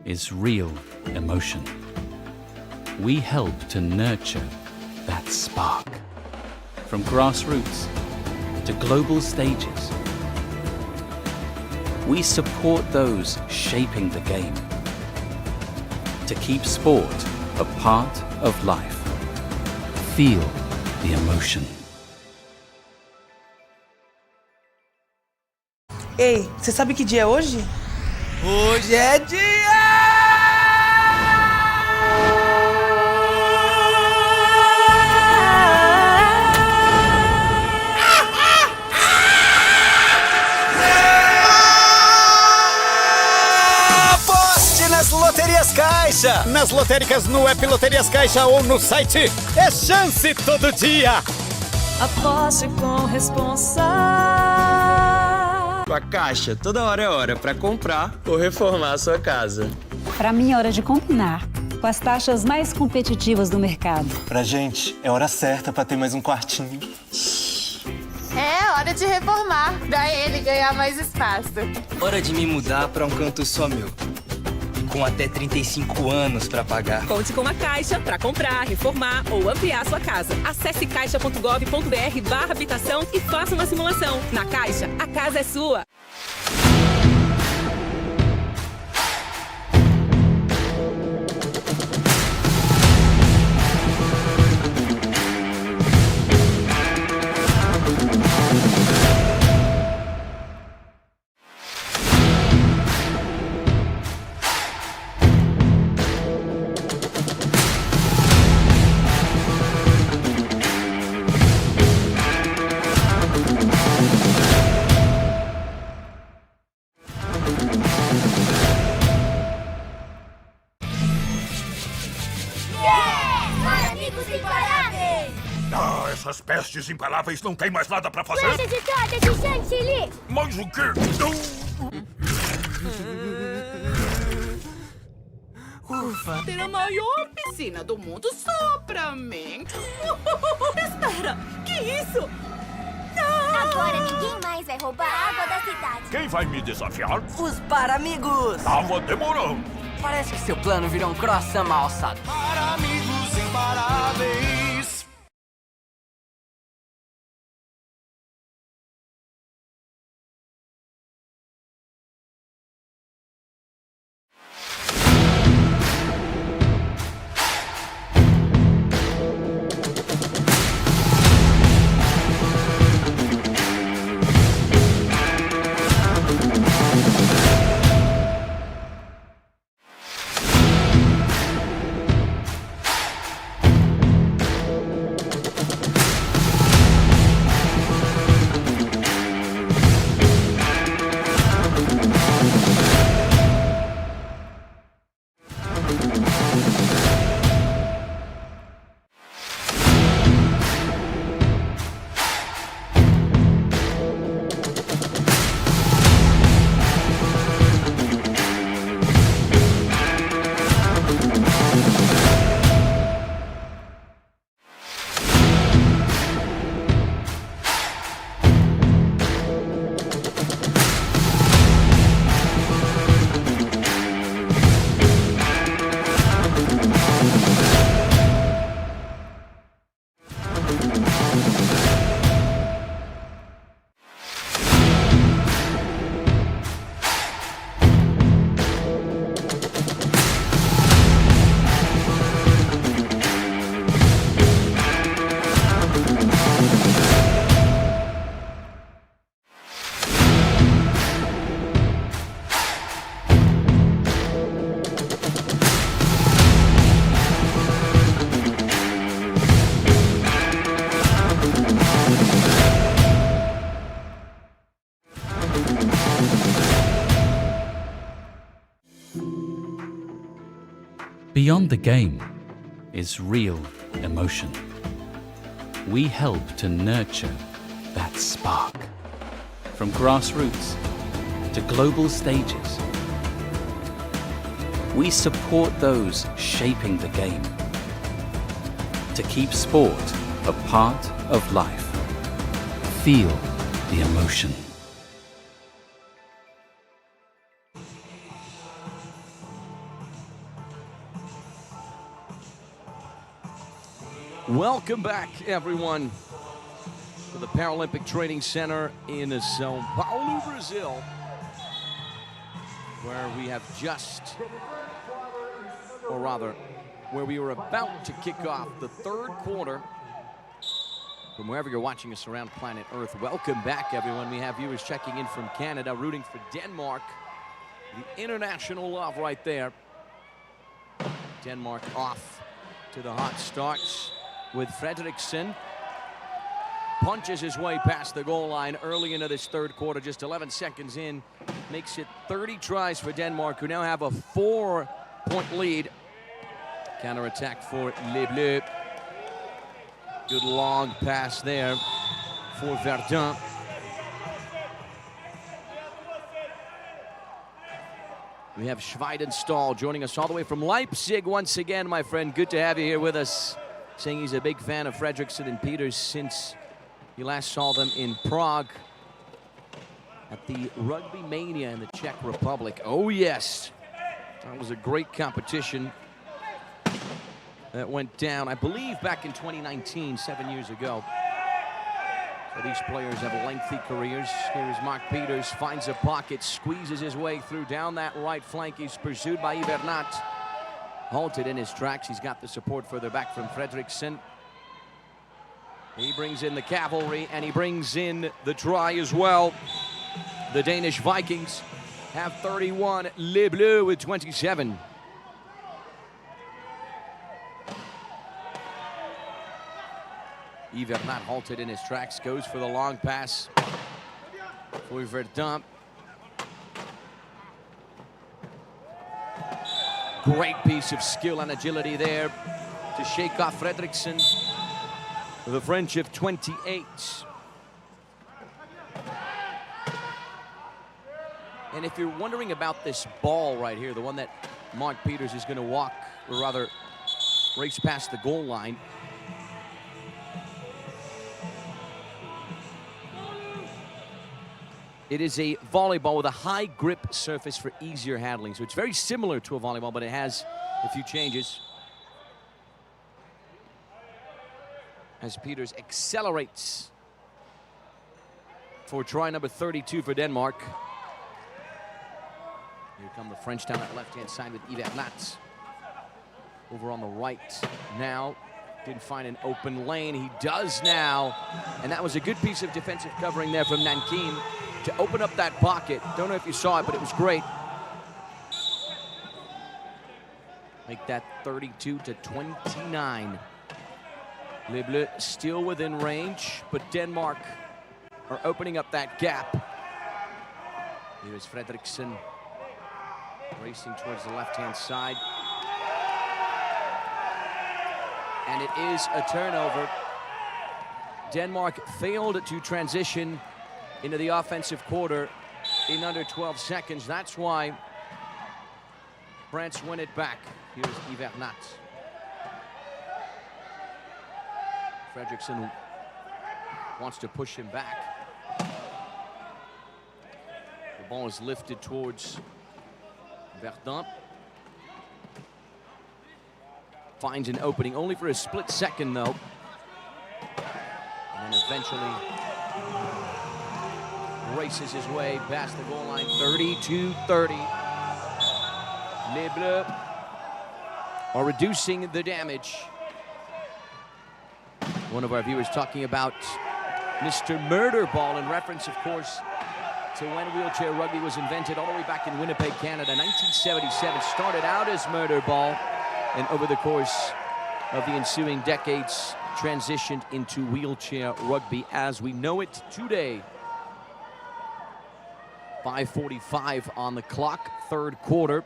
is real emotion. We help to nurture that spark. From grassroots to global stages, we support those shaping the game to keep sport a part of life. Feel the emotion. Ei, você sabe que dia é hoje? Hoje é dia! Aposte nas loterias Caixa! Nas lotéricas no app Loterias Caixa ou no site. É chance todo dia! Aposte com responsa. Com a Caixa, toda hora é hora para comprar ou reformar a sua casa. Para mim é hora de combinar com as taxas mais competitivas do mercado. Pra gente, é hora certa para ter mais um quartinho. É hora de reformar, pra ele ganhar mais espaço. Hora de me mudar para um canto só meu. Com até 35 anos para pagar. Conte com a Caixa para comprar, reformar ou ampliar sua casa. Acesse caixa.gov.br/habitação e faça uma simulação. Na Caixa, a casa é sua. Essas pestes imparáveis não têm mais nada pra fazer? Lança de torta de chantilly! Mais o quê? Ufa, ter a maior piscina do mundo só pra mim. Espera, que isso? Agora ninguém mais vai roubar a água da cidade. Quem vai me desafiar? Os Paramigos! Tava demorando. Parece que seu plano virou um croissant mal alçado. Para amigos imparáveis. Beyond the game is real emotion. We help to nurture that spark. From grassroots to global stages, we support those shaping the game to keep sport a part of life. Feel the emotion. Welcome back, everyone, to the Paralympic Training Center in São Paulo, Brazil, where we have just, or rather, where we were about to kick off the third quarter. From wherever you're watching us around planet Earth, welcome back, everyone. We have viewers checking in from Canada, rooting for Denmark. The international love right there. Denmark off to the hot starts with Fredriksson. Punches his way past the goal line early into this third quarter, just 11 seconds in. Makes it 30 tries for Denmark, who now have a 4-point lead. Counter-attack for Les Bleus. Good long pass there for Verdun. We have Schweidenstahl joining us all the way from Leipzig once again, my friend. Good to have you here with us. Saying he's a big fan of Fredriksson and Peters since you last saw them in Prague at the Rugby Mania in the Czech Republic. Oh yes, that was a great competition that went down, I believe, back in 2019, 7 years ago. So these players have lengthy careers. Here is Mark Peters, finds a pocket, squeezes his way through down that right flank. He's pursued by Ibernat. Halted in his tracks. He's got the support further back from Fredriksson. He brings in the cavalry, and he brings in the try as well. The Danish Vikings have 31, Les Bleus with 27. Ibernat halted in his tracks, goes for the long pass for Verdun. Great piece of skill and agility there to shake off Fredriksson. the French of 28. And if you're wondering about this ball right here, the one that Mark Peters is going to walk, or rather race past the goal line. It is a volleyball with a high grip surface for easier handling. So it's very similar to a volleyball, but it has a few changes. As Peters accelerates for try number 32 for Denmark. Here come the French down that left-hand side with Yves Ernat. Over on the right now. Didn't find an open lane. He does now. And that was a good piece of defensive covering there from Nankin to open up that pocket. Don't know if you saw it, but it was great. Make that 32-29. Les Bleus still within range, but Denmark are opening up that gap. Here is Fredriksson racing towards the left-hand side. And it is a turnover. Denmark failed to transition into the offensive quarter in under 12 seconds. That's why France win it back. Here's Yves Ernat. Fredriksson wants to push him back. The ball is lifted towards Verdun. Finds an opening, only for a split second though. And then eventually races his way past the goal line, 32-30. Les Bleus are reducing the damage. One of our viewers talking about Mr. Murder Ball in reference, of course, to when wheelchair rugby was invented all the way back in Winnipeg, Canada, 1977. Started out as Murder Ball, and over the course of the ensuing decades, transitioned into wheelchair rugby as we know it today. 5:45 on the clock, third quarter.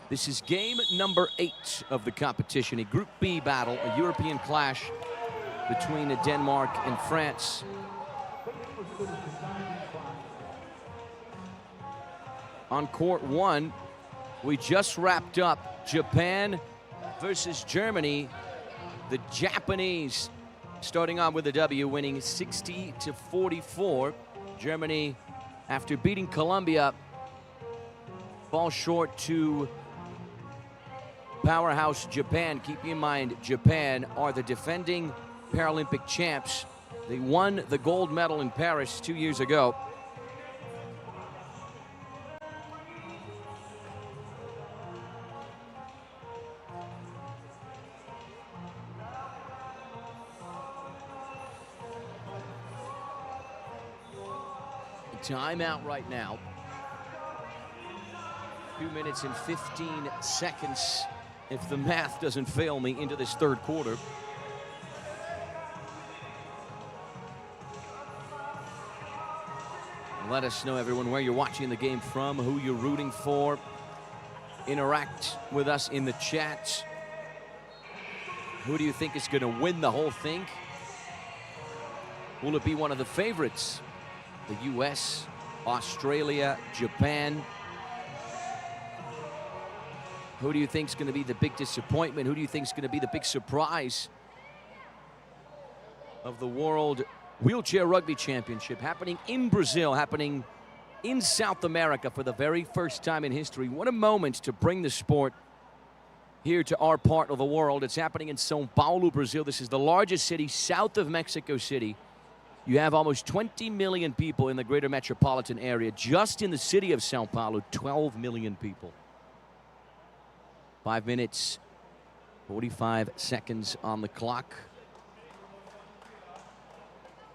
This is game number 8 of the competition, a Group B battle, a European clash between Denmark and France. On court 1, we just wrapped up Japan versus Germany. The Japanese starting on with a W, winning 60-44. Germany, after beating Colombia, fall short to powerhouse Japan. Keep in mind, Japan are the defending Paralympic champs. They won the gold medal in Paris 2 years ago. Timeout right now. 2 minutes and 15 seconds, if the math doesn't fail me, into this third quarter. Let us know, everyone, where you're watching the game from, who you're rooting for. Interact with us in the chat. Who do you think is going to win the whole thing? Will it be one of the favorites? The US, Australia, Japan. Who do you think is going to be the big disappointment? Who do you think is going to be the big surprise of the World Wheelchair Rugby Championship happening in Brazil, happening in South America for the very first time in history? What a moment to bring the sport here to our part of the world. It's happening in São Paulo, Brazil. This is the largest city south of Mexico City. You have almost 20 million people in the greater metropolitan area. Just in the city of São Paulo, 12 million people. 5 minutes, 45 seconds on the clock.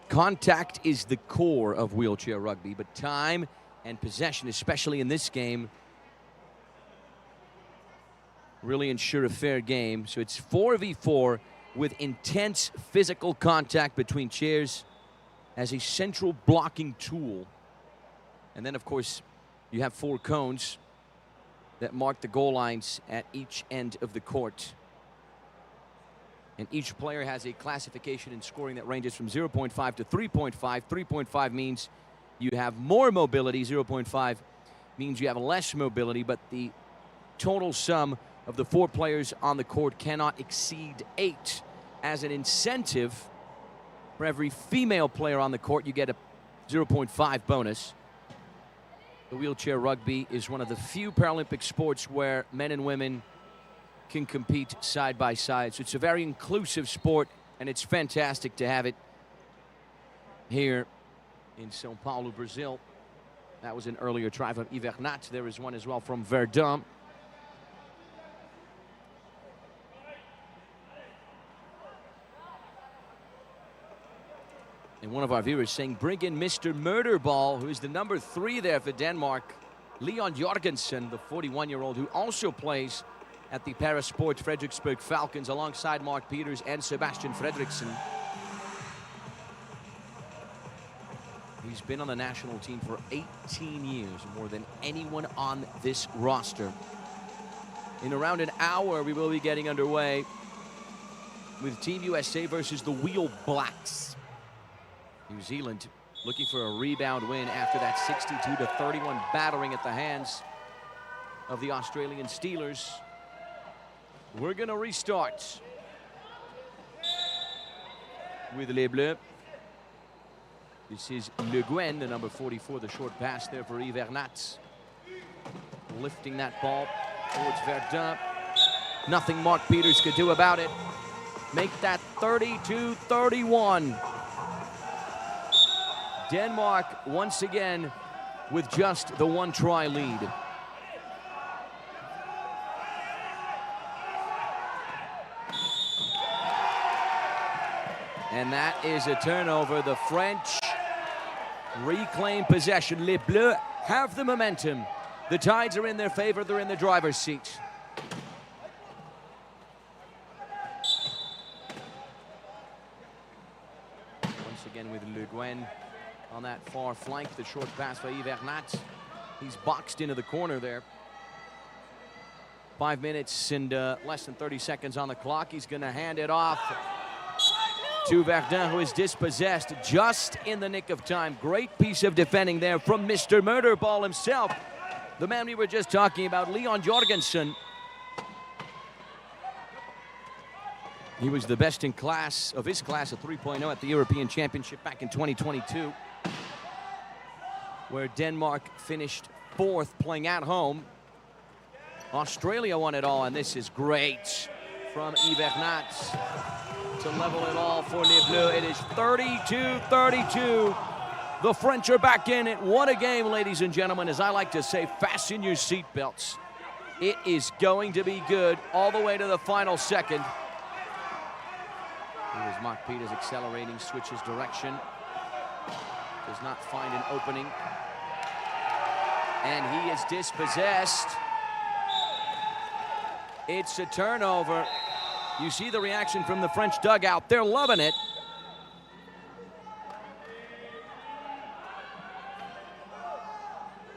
Contact is the core of wheelchair rugby, but time and possession, especially in this game, really ensure a fair game. So it's 4v4 with intense physical contact between chairs as a central blocking tool. And then, of course, you have 4 cones that mark the goal lines at each end of the court. And each player has a classification in scoring that ranges from 0.5 to 3.5. 3.5 means you have more mobility. 0.5 means you have less mobility, but the total sum of the 4 players on the court cannot exceed 8. As an incentive, for every female player on the court, you get a 0.5 bonus. The wheelchair rugby is one of the few Paralympic sports where men and women can compete side by side. So it's a very inclusive sport, and it's fantastic to have it here in São Paulo, Brazil. That was an earlier try from Ivernat. There is one as well from Verdun. And one of our viewers saying, bring in Mr. Murderball, who is the number 3 there for Denmark. Leon Jorgensen, the 41-year-old, who also plays at the Parasport Frederiksberg Falcons alongside Mark Peters and Sebastian Fredriksson. He's been on the national team for 18 years, more than anyone on this roster. In around an hour, we will be getting underway with Team USA versus the Wheel Blacks. New Zealand looking for a rebound win after that 62-31 battering at the hands of the Australian Steelers. We're going to restart with Les Bleus. This is Le Guen, the number 44, the short pass there for Ivernat. Lifting that ball towards Verdun. Nothing Mark Peters could do about it. Make that 32-31. Denmark once again with just the 1-try lead. And that is a turnover. The French reclaim possession. Les Bleus have the momentum. The tides are in their favor. They're in the driver's seat. Once again with Le Guen on that far flank. The short pass by Ivernat. He's boxed into the corner there. 5 minutes and less than 30 seconds on the clock. He's going to hand it off to Verdun, who is dispossessed just in the nick of time. Great piece of defending there from Mr. Murderball himself. The man we were just talking about, Leon Jorgensen. He was the best in class of his class at 3.0 at the European Championship back in 2022, where Denmark finished 4th playing at home. Australia won it all, and this is great from Ivernat to level it all for Les Bleus. It is 32-32. The French are back in it. What a game, ladies and gentlemen. As I like to say, fasten your seatbelts. It is going to be good all the way to the final second. Here's Mark Peters accelerating, switches direction. Does not find an opening. And he is dispossessed. It's a turnover. You see the reaction from the French dugout. They're loving it.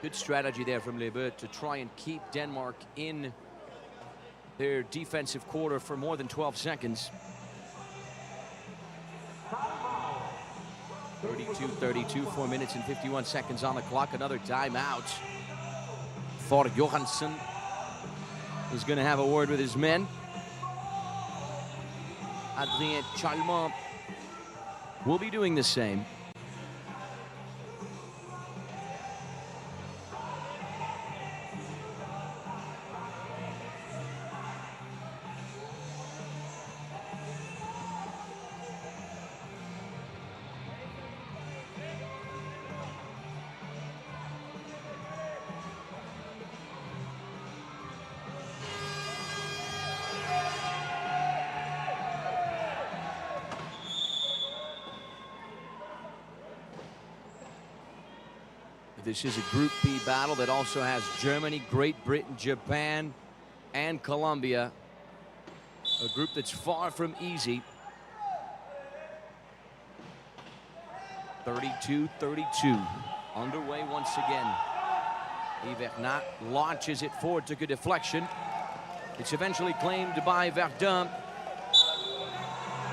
Good strategy there from Les Bleus to try and keep Denmark in their defensive quarter for more than 12 seconds. 32-32, 4 minutes and 51 seconds on the clock. Another timeout for Johansson. He's going to have a word with his men. Adrien Chalmont will be doing the same. This is a Group B battle that also has Germany, Great Britain, Japan, and Colombia. A group that's far from easy. 32-32. Underway once again. Ivernat launches it forward, took a deflection. It's eventually claimed by Verdun.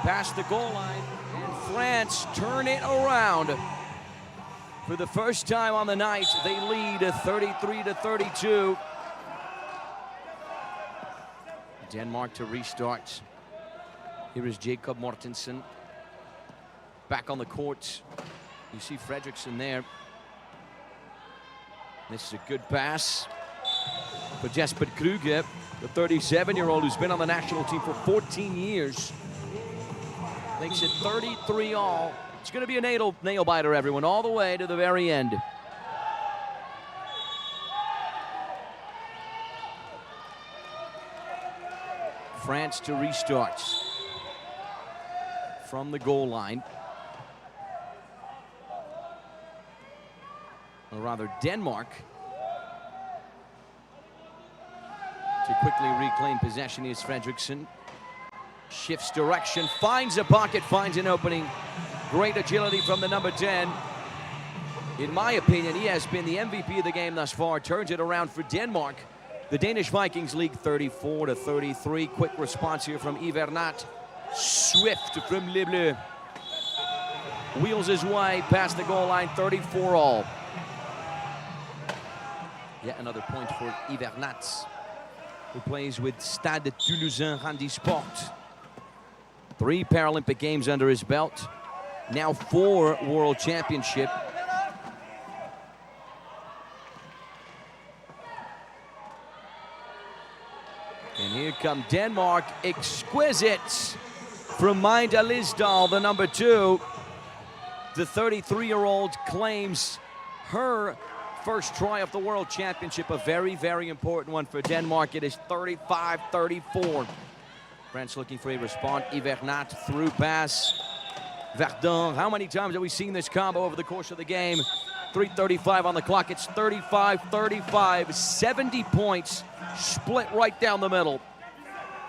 past the goal line, and France turn it around. For the first time on the night, they lead 33-32. Denmark to restart. Here is Jacob Mortensen back on the court. You see Fredriksson there. This is a good pass for Jesper Kruger, the 37-year-old who's been on the national team for 14 years. Makes it 33 all. It's going to be a nail biter, everyone, all the way to the very end. France to restart from the goal line. Or rather, Denmark to quickly reclaim possession. Is Fredriksson. Shifts direction, finds a pocket, finds an opening. Great agility from the number 10. In my opinion, he has been the MVP of the game thus far. Turns it around for Denmark. The Danish Vikings lead 34-33. Quick response here from Ivernat. Swift from Les Bleus. Wheels his way past the goal line, 34 all. Yet another point for Ivernat, who plays with Stade Toulousain Handisport. 3 Paralympic Games under his belt. Now 4 World Championship. And here come Denmark, exquisite from Maida Lisdal, the number 2. The 33-year-old claims her first try of the World Championship, a very, very important one for Denmark. It is 35-34. France looking for a response. Ivernat through pass. Verdun, how many times have we seen this combo over the course of the game? 3:35 on the clock. It's 35-35. 70 points split right down the middle.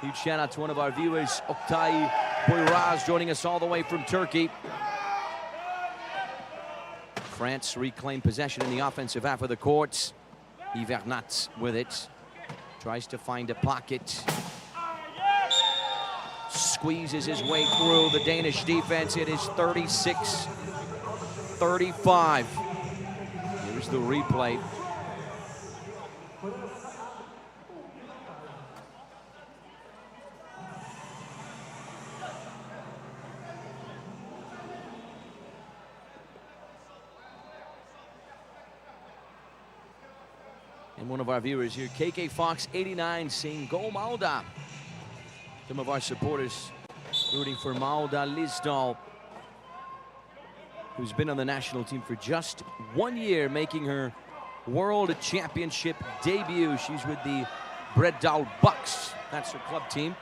Huge shout out to one of our viewers, Oktay Boyraz, joining us all the way from Turkey. France reclaimed possession in the offensive half of the court. Ivernat with it. Tries to find a pocket. Squeezes his way through the Danish defense. It is 36-35. Here's the replay. And one of our viewers here, KK Fox 89, saying go Maida. Some of our supporters rooting for Maida Lisdal, who's been on the national team for just 1 year, making her World Championship debut. She's with the Bredal Bucks. That's her club team.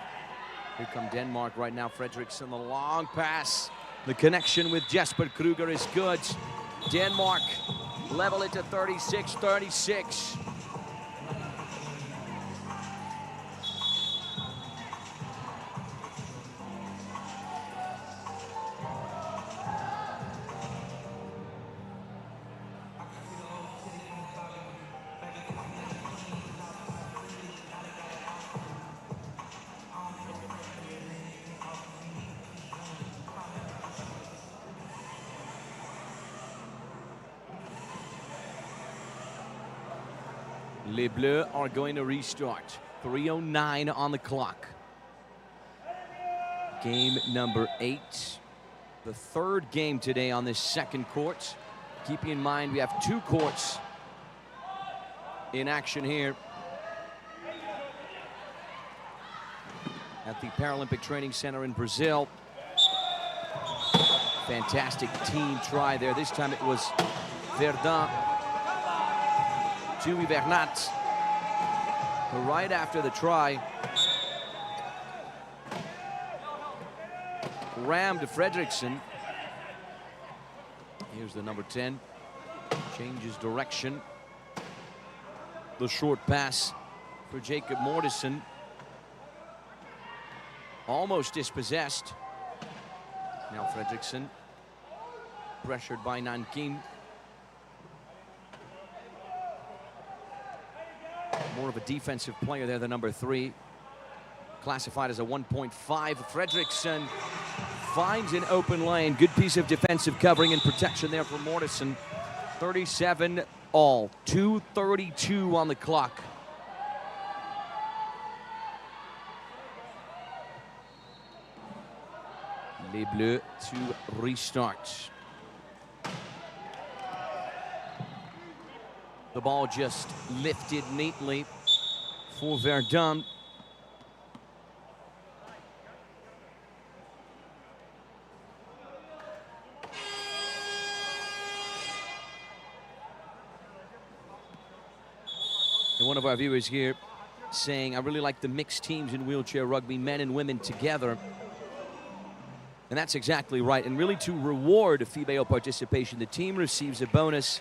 Here come Denmark right now. Fredriksson, the long pass. The connection with Jesper Kruger is good. Denmark level it to 36-36. Les Bleus are going to restart. 3:09 on the clock. Game number 8. The 3rd game today on this second court. Keeping in mind we have 2 courts in action here at the Paralympic Training Center in Brazil. Fantastic team try there. This time it was Verdun to Ivernat. Right after the try, rammed Fredriksson. Here's the number 10. Changes direction. The short pass for Jacob Mortensen. Almost dispossessed. Now Fredriksson, pressured by Nankin. More of a defensive player there, the number 3. Classified as a 1.5. Fredriksson finds an open lane. Good piece of defensive covering and protection there for Mortensen. 37 all. 2:32 on the clock. Les Bleus to restart. The ball just lifted neatly for Verdun. And one of our viewers here saying, I really like the mixed teams in wheelchair rugby, men and women together. And that's exactly right. And really to reward female participation, the team receives a bonus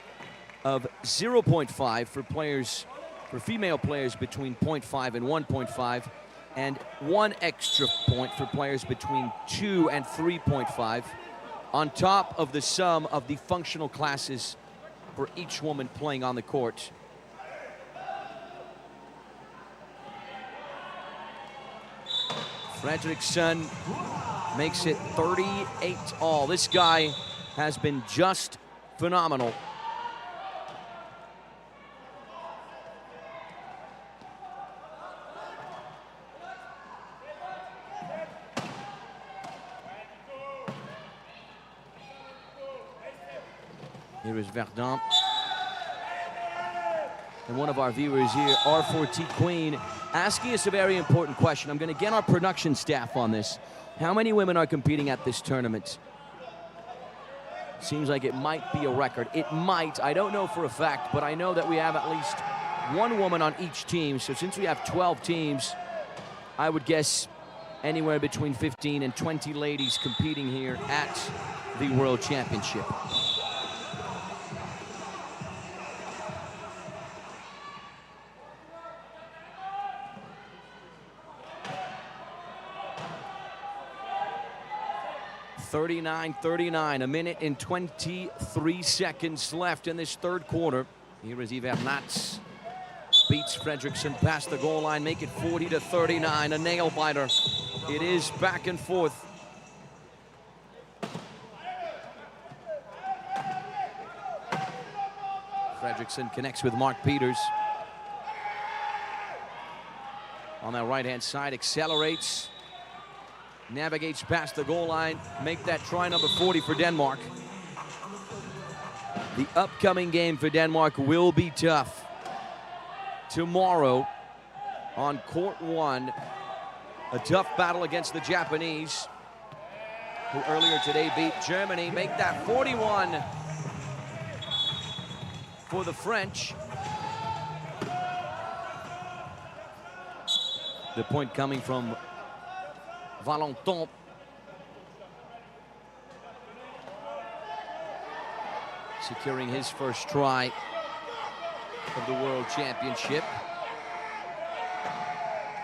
of 0.5 for female players between 0.5 and 1.5, and 1 extra point for players between 2 and 3.5, on top of the sum of the functional classes for each woman playing on the court. Fredriksson makes it 38 all. This guy has been just phenomenal. Here is Verdun. And one of our viewers here, R4T Queen, asking us a very important question. I'm going to get our production staff on this. How many women are competing at this tournament? Seems like it might be a record. It might. I don't know for a fact, but I know that we have at least 1 woman on each team. So since we have 12 teams, I would guess anywhere between 15 and 20 ladies competing here at the World Championship. (39-39), a minute and 23 seconds left in this third quarter. Here is Ivernats. Beats Fredriksson past the goal line, make it 40-39, a nail biter. It is back and forth. Fredriksson connects with Mark Peters. On that right-hand side, accelerates. Navigates past the goal line, make that try number 40 for Denmark. The upcoming game for Denmark will be tough. Tomorrow on court 1, a tough battle against the Japanese, who earlier today beat Germany. Make that 41 for the French. The point coming from Valentin. Securing his first try of the World Championship.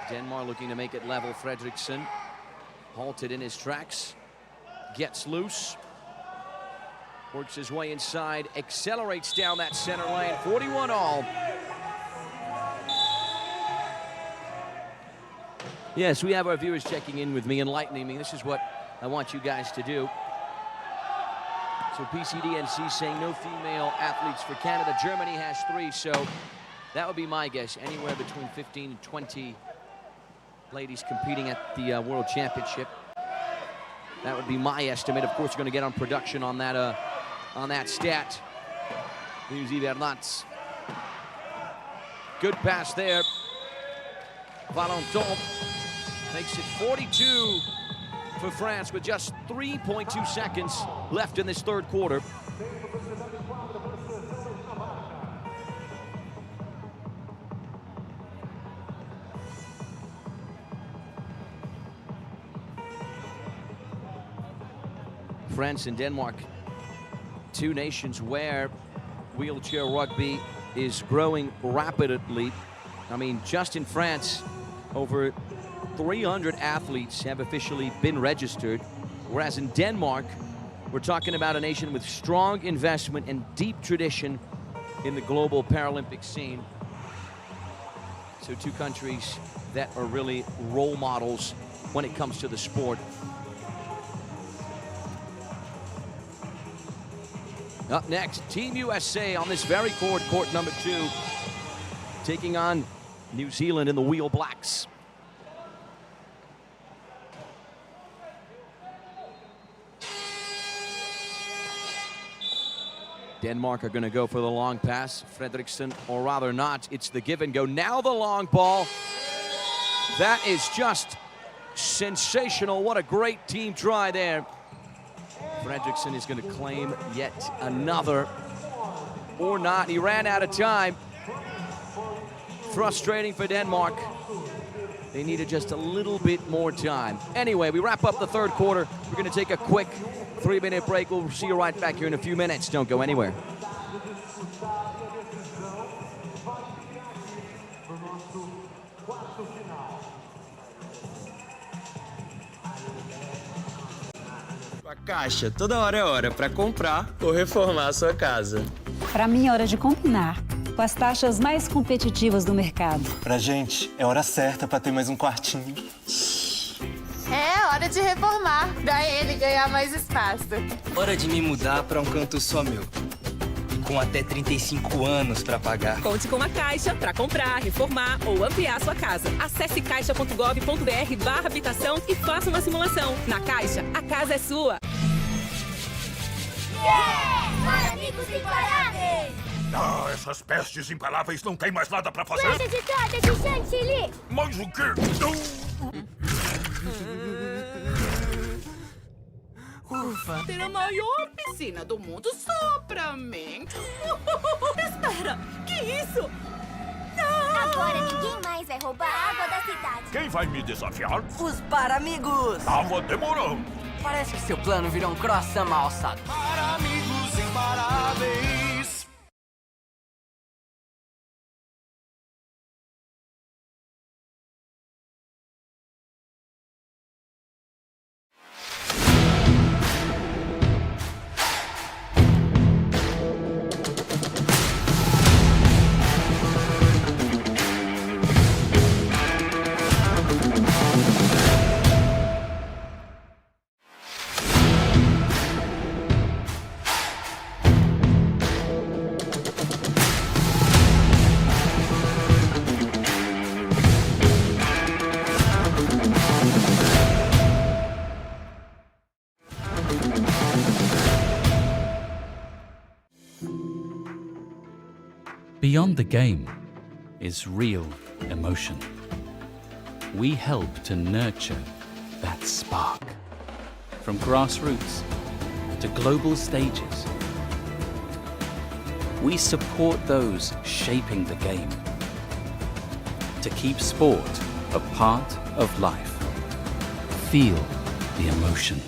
Denmark looking to make it level. Fredriksson halted in his tracks, gets loose, works his way inside, accelerates down that center lane. 41 all. Yes, we have our viewers checking in with me, enlightening me. This is what I want you guys to do. So PCDNC saying no female athletes for Canada. Germany has 3, so that would be my guess. Anywhere between 15 and 20 ladies competing at the World Championship. That would be my estimate. Of course, we're going to get on production on that stat. Here's Ivernats. Good pass there. Valentin makes it 42 for France with just 3.2 seconds left in this third quarter. France and Denmark, 2 nations where wheelchair rugby is growing rapidly. I mean, just in France, over 300 athletes have officially been registered, whereas in Denmark, we're talking about a nation with strong investment and deep tradition in the global Paralympic scene. So 2 countries that are really role models when it comes to the sport. Up next, Team USA on this very court, court number 2, taking on New Zealand in the Wheel Blacks. Denmark are going to go for the long pass. Fredriksson, or rather not, it's the give and go. Now the long ball. That is just sensational. What a great team try there. Fredriksson is going to claim yet another, or not. He ran out of time. Frustrating for Denmark. They needed just a little bit more time. Anyway, we wrap up the third quarter. We're going to take a quick 3-minute break. We'll see you right back here in a few minutes. Don't go anywhere. A Caixa, toda hora é hora para comprar ou reformar a sua casa. Para mim é hora de combinar com as taxas mais competitivas do mercado. Pra gente, é hora certa para ter mais um quartinho. É hora de reformar, pra ele ganhar mais espaço. Hora de me mudar para um canto só meu. Com até 35 anos para pagar. Conte com a Caixa para comprar, reformar ou ampliar sua casa. Acesse caixa.gov.br/habitação e faça uma simulação. Na Caixa, a casa é sua. Yeah! Amigos imparáveis! Ah, essas pestes imparáveis não tem mais nada pra fazer? Coisa de torta de chantilly! Mas o quê? Ufa, ter a maior piscina do mundo só pra mim. Espera, que isso? Não! Agora ninguém mais vai roubar a água da cidade. Quem vai me desafiar? Os Paramigos! Tava demorando. Parece que seu plano virou um croissant mal alçado. Para amigos imparáveis. Beyond the game is real emotion. We help to nurture that spark. From grassroots to global stages, we support those shaping the game. To keep sport a part of life, feel the emotion.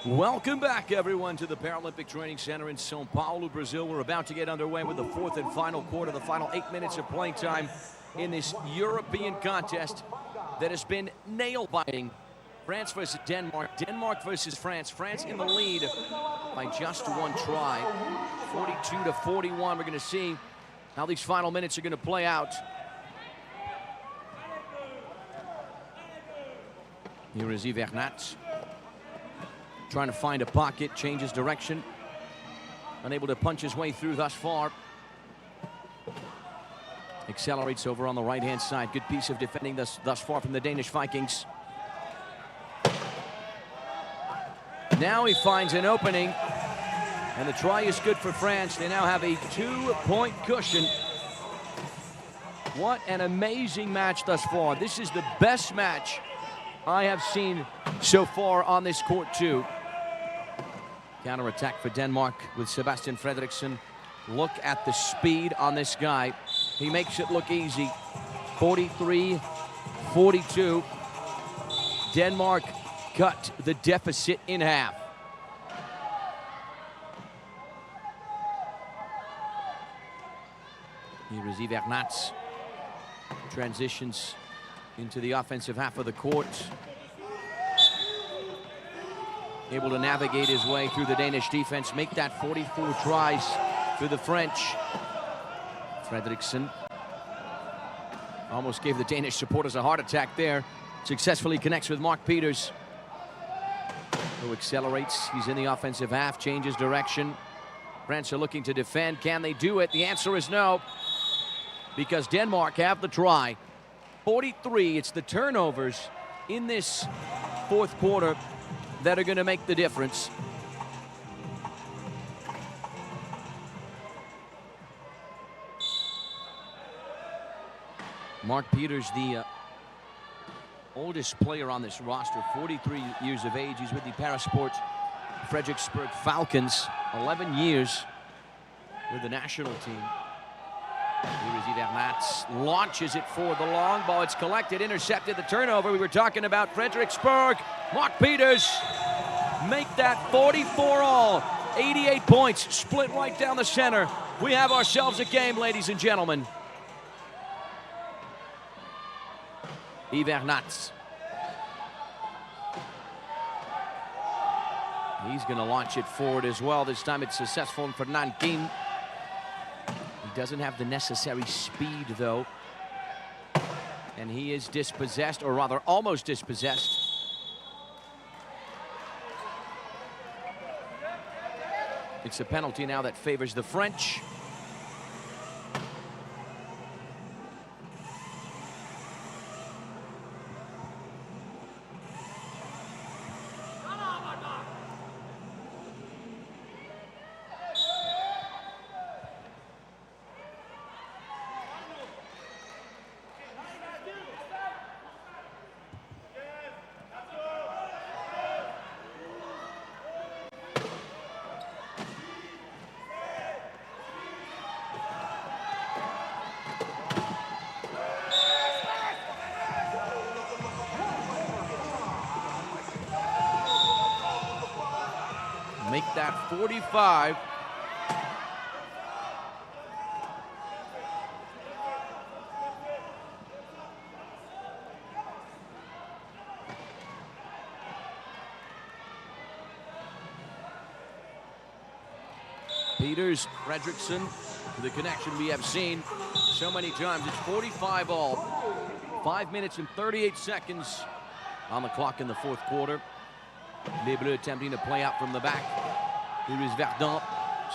Welcome back, everyone, to the Paralympic Training Center in São Paulo, Brazil. We're about to get underway with the fourth and final quarter, the final 8 minutes of playing time in this European contest that has been nail-biting. France versus Denmark, Denmark versus France. France in the lead by just one try, 42-41. We're going to see how these final minutes are going to play out. Here is Yves Hernat, trying to find a pocket, changes direction. Unable to punch his way through thus far. Accelerates over on the right-hand side. Good piece of defending thus far from the Danish Vikings. Now he finds an opening, and the try is good for France. They now have a 2-point cushion. What an amazing match thus far. This is the best match I have seen so far on this court too. Counter-attack for Denmark with Sebastian Fredriksson. Look at the speed on this guy. He makes it look easy. 43-42. Denmark cut the deficit in half. Here is Yves Hernat. Transitions into the offensive half of the court. Able to navigate his way through the Danish defense, make that 44 tries for the French. Fredriksson almost gave the Danish supporters a heart attack there. Successfully connects with Mark Peters, who accelerates. He's in the offensive half, changes direction. France are looking to defend. Can they do it? The answer is no, because Denmark have the try. 43, it's the turnovers in this fourth quarter that are going to make the difference. Mark Peters, the oldest player on this roster, 43 years of age. He's with the Parasport Frederiksberg Falcons, 11 years with the national team. Here is Ivernats, launches it for the long ball. It's collected, intercepted, the turnover. We were talking about Frederiksberg. Mark Peters make that 44-all, 88 points, split right down the center. We have ourselves a game, ladies and gentlemen. Ivernats. He's going to launch it forward as well. This time it's successful for Nankin. He doesn't have the necessary speed, though. And he is dispossessed, or rather almost dispossessed. It's a penalty now that favors the French. Make that 45. Peters, Fredriksson, the connection we have seen so many times. It's 45 all. 5 minutes and 38 seconds on the clock in the fourth quarter. Les Bleus attempting to play out from the back. Here is Verdun,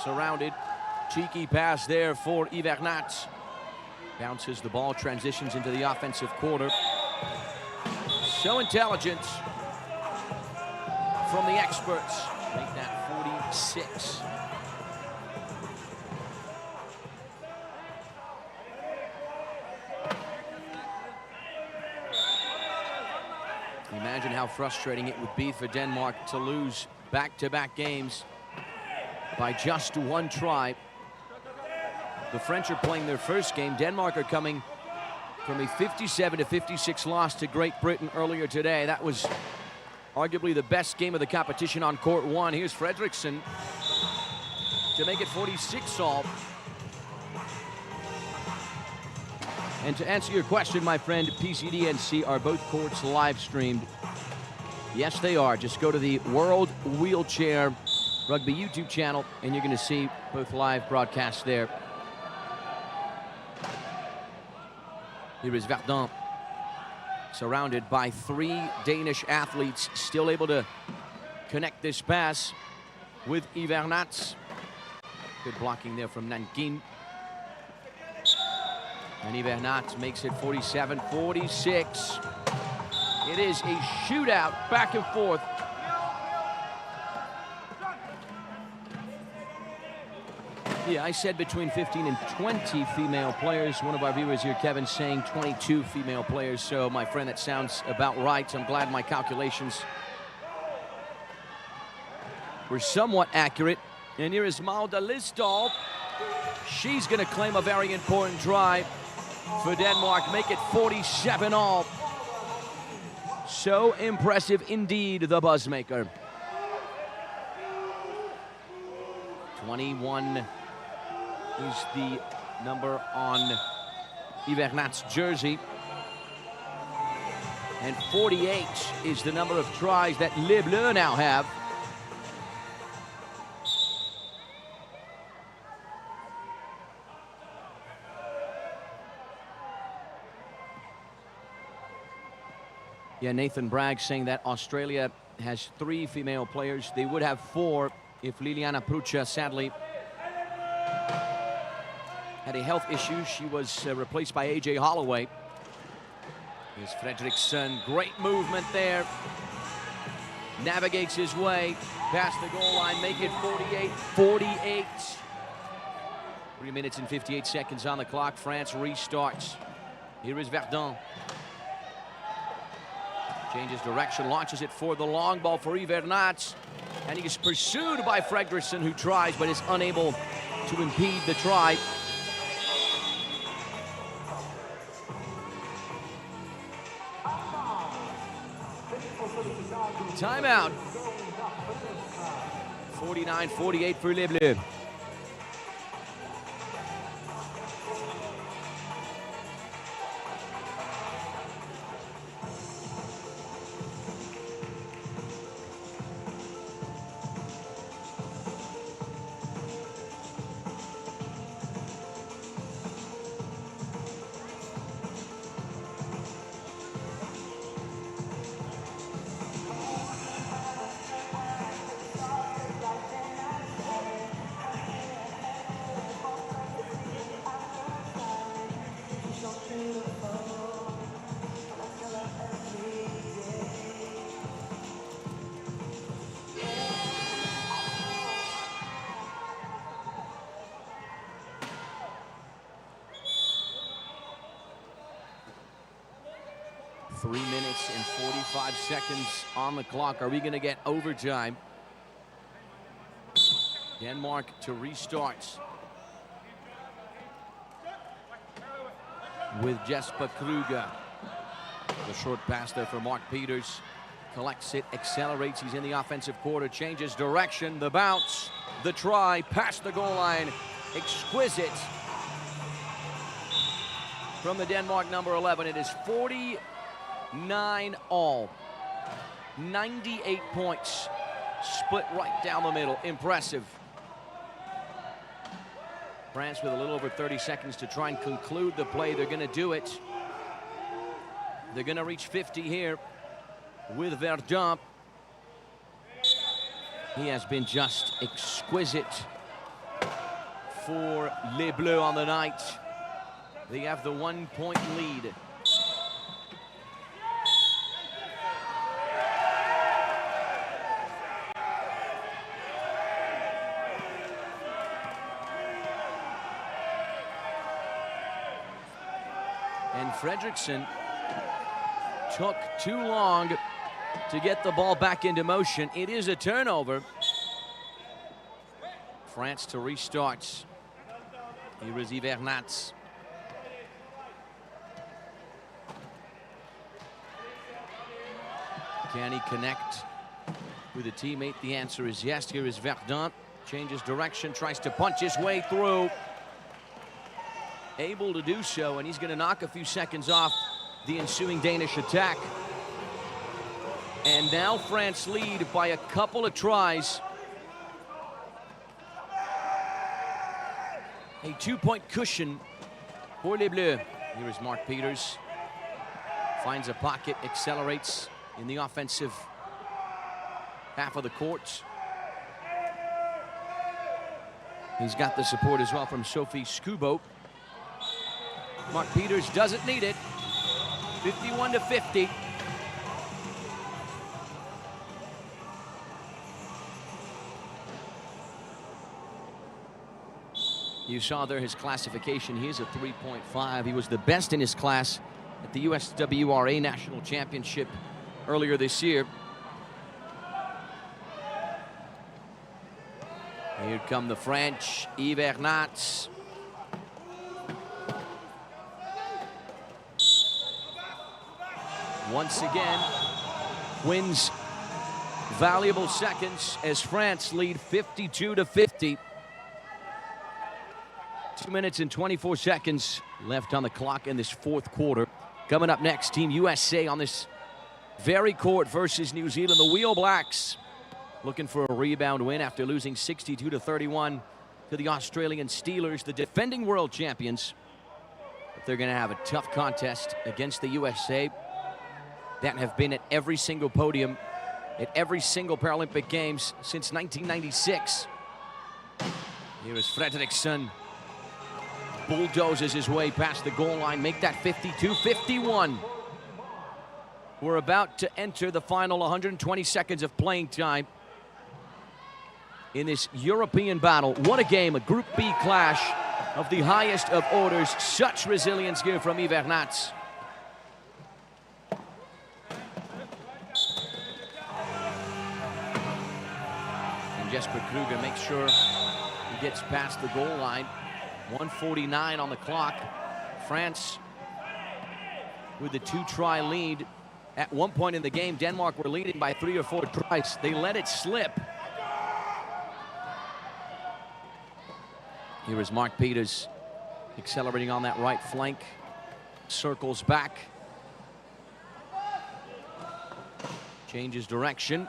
surrounded. Cheeky pass there for Ivernats. Bounces the ball, transitions into the offensive quarter. So intelligent from the experts. Make that 46. Imagine how frustrating it would be for Denmark to lose back-to-back games by just one try. The French are playing their first game. Denmark are coming from a 57-56 loss to Great Britain earlier today. That was arguably the best game of the competition on court one. Here's Fredriksson to make it 46 all. And to answer your question, my friend, PCD and C are both courts live streamed. Yes, they are. Just go to the World Wheelchair Rugby YouTube channel, and you're going to see both live broadcasts there. Here is Verdun, surrounded by 3 Danish athletes, still able to connect this pass with Ivernats. Good blocking there from Nankin. And Ivernats makes it 47-46. It is a shootout, back and forth. Yeah, I said between 15 and 20 female players. One of our viewers here, Kevin, saying 22 female players. So, my friend, that sounds about right. I'm glad my calculations were somewhat accurate. And here is Malda Listall. She's going to claim a very important try for Denmark. Make it 47 all. So impressive indeed, the buzzmaker. 21 is the number on Ivernats' jersey. And 48 is the number of tries that Les Bleus now have. Yeah, Nathan Bragg saying that Australia has 3 female players. They would have 4 if Liliana Prucha sadly had a health issue. She was replaced by AJ Holloway. Here's Fredriksson, great movement there. Navigates his way past the goal line, make it 48-48. 3 minutes and 58 seconds on the clock. France restarts. Here is Verdun. Changes direction, launches it for the long ball for Ivernats. And he is pursued by Fredriksson, who tries but is unable to impede the try. Timeout. 49-48 for Les Bleus. Three minutes and 45 seconds on the clock. Are we going to get overtime? Denmark to restart with Jesper Kruger. The short pass there for Mark Peters. Collects it, accelerates. He's in the offensive quarter, changes direction. The bounce, the try, past the goal line. Exquisite from the Denmark number 11. It is 49 all. 98 points. Split right down the middle. Impressive. France with a little over 30 seconds to try and conclude the play. They're going to do it. They're going to reach 50 here with Verdun. He has been just exquisite for Les Bleus on the night. They have the 1-point lead. And Fredriksson took too long to get the ball back into motion. It is a turnover. France to restart. Here is Ivernats. Can he connect with a teammate? The answer is yes. Here is Verdun. Changes direction, tries to punch his way through. Able to do so, and he's going to knock a few seconds off the ensuing Danish attack. And now France lead by a couple of tries. A 2-point cushion for Les Bleus. Here is Mark Peters. Finds a pocket, accelerates in the offensive half of the court. He's got the support as well from Sophie Scubo. Mark Peters doesn't need it. 51-50. You saw there his classification. He is a 3.5. He was the best in his class at the WWR National Championship earlier this year. Here come the French. Ivernats. Once again, wins valuable seconds as France lead 52-50. 2 minutes and 24 seconds left on the clock in this fourth quarter. Coming up next, Team USA on this very court versus New Zealand. The Wheel Blacks looking for a rebound win after losing 62-31 to the Australian Steelers, the defending world champions. But they're going to have a tough contest against the USA. that have been at every single podium, at every single Paralympic Games since 1996. Here is Fredriksson. Bulldozes his way past the goal line, make that 52-51. We're about to enter the final 120 seconds of playing time in this European battle. What a game, a Group B clash of the highest of orders. Such resilience here from Ivernats. And Jesper Kruger makes sure he gets past the goal line. 1:49 on the clock. France with the 2-try lead. At one point in the game, Denmark were leading by 3 or 4 tries. They let it slip. Here is Mark Peters accelerating on that right flank. Circles back. Changes direction.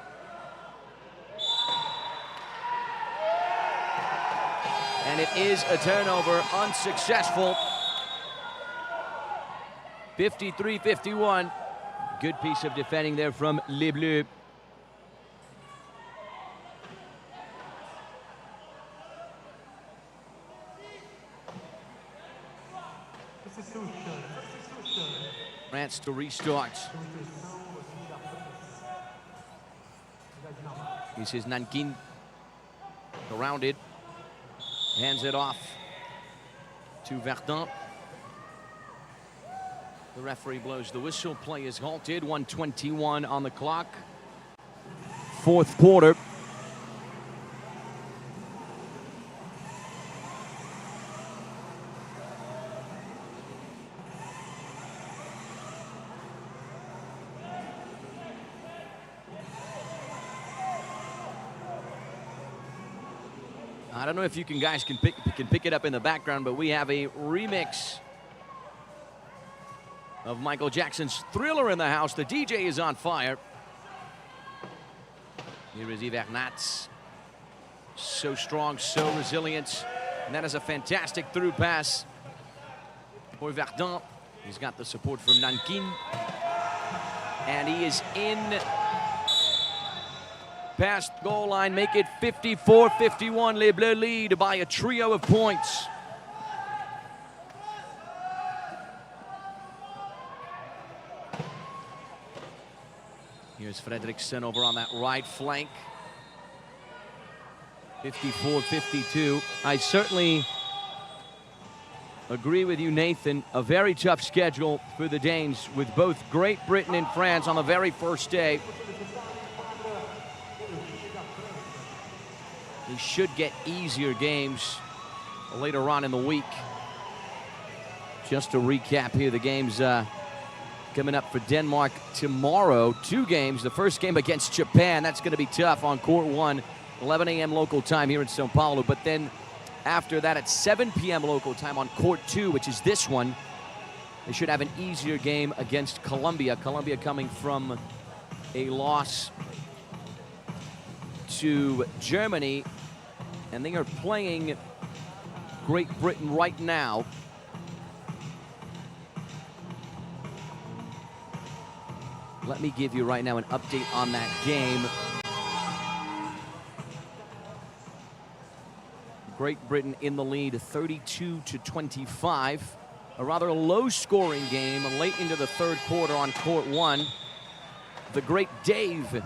And it is a turnover, unsuccessful. 53-51. Good piece of defending there from Les Bleus. France to restart. This is Nankin. Surrounded. Hands it off to Verdun. The referee blows the whistle. Play is halted. 1:21 on the clock. Fourth quarter. I don't know if you guys can pick it up in the background, but we have a remix of Michael Jackson's Thriller in the house. The DJ is on fire. Here is Ivernats. So strong, so resilient. And that is a fantastic through pass for Verdun. He's got the support from Nankin. And he is in past goal line, make it 54-51. Les Bleus lead by a trio of points. Here's Fredriksson over on that right flank. 54-52. I certainly agree with you, Nathan. A very tough schedule for the Danes with both Great Britain and France on the very first day. They should get easier games later on in the week. Just to recap here, the games coming up for Denmark tomorrow. 2 games. The first game against Japan. That's going to be tough on Court 1. 11 a.m. local time here in São Paulo. But then after that at 7 p.m. local time on Court 2, which is this one, they should have an easier game against Colombia. Colombia coming from a loss to Germany. And they are playing Great Britain right now. Let me give you right now an update on that game. Great Britain in the lead, 32-25. A rather low-scoring game late into the third quarter on Court 1. The great Dave,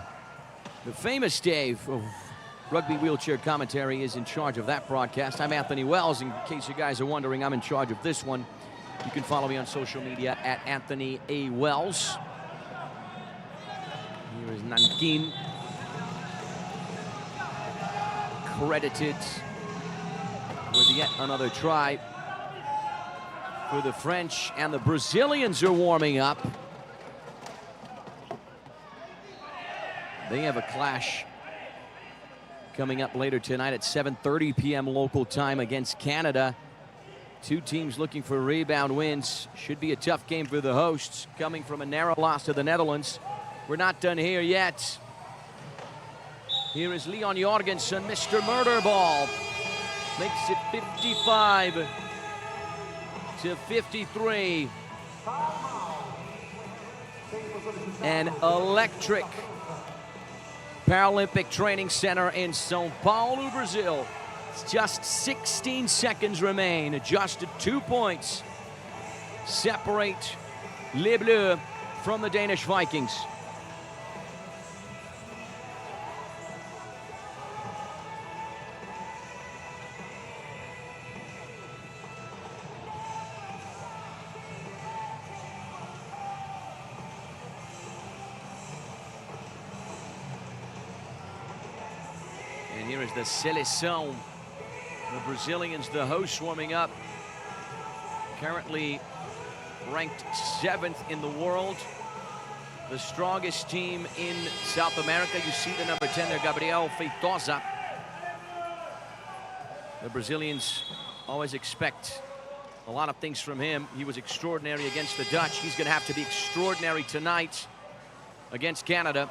the famous Dave of Rugby Wheelchair Commentary, is in charge of that broadcast. I'm Anthony Wells. In case you guys are wondering, I'm in charge of this one. You can follow me on social media at Anthony A. Wells. Here is Nankin. Credited with yet another try for the French, and the Brazilians are warming up. They have a clash coming up later tonight at 7:30 p.m. local time against Canada. 2 teams looking for rebound wins. Should be a tough game for the hosts, coming from a narrow loss to the Netherlands. We're not done here yet. Here is Leon Jorgensen, Mr. Murderball. Makes it 55-53. an electric Paralympic Training Center in São Paulo, Brazil. Just 16 seconds remain. Just 2 points separate Les Bleus from the Danish Vikings. And here is the Seleção. The Brazilians, the hosts, warming up. Currently ranked 7th in the world. The strongest team in South America. You see the number 10 there, Gabriel Feitosa. The Brazilians always expect a lot of things from him. He was extraordinary against the Dutch. He's going to have to be extraordinary tonight against Canada.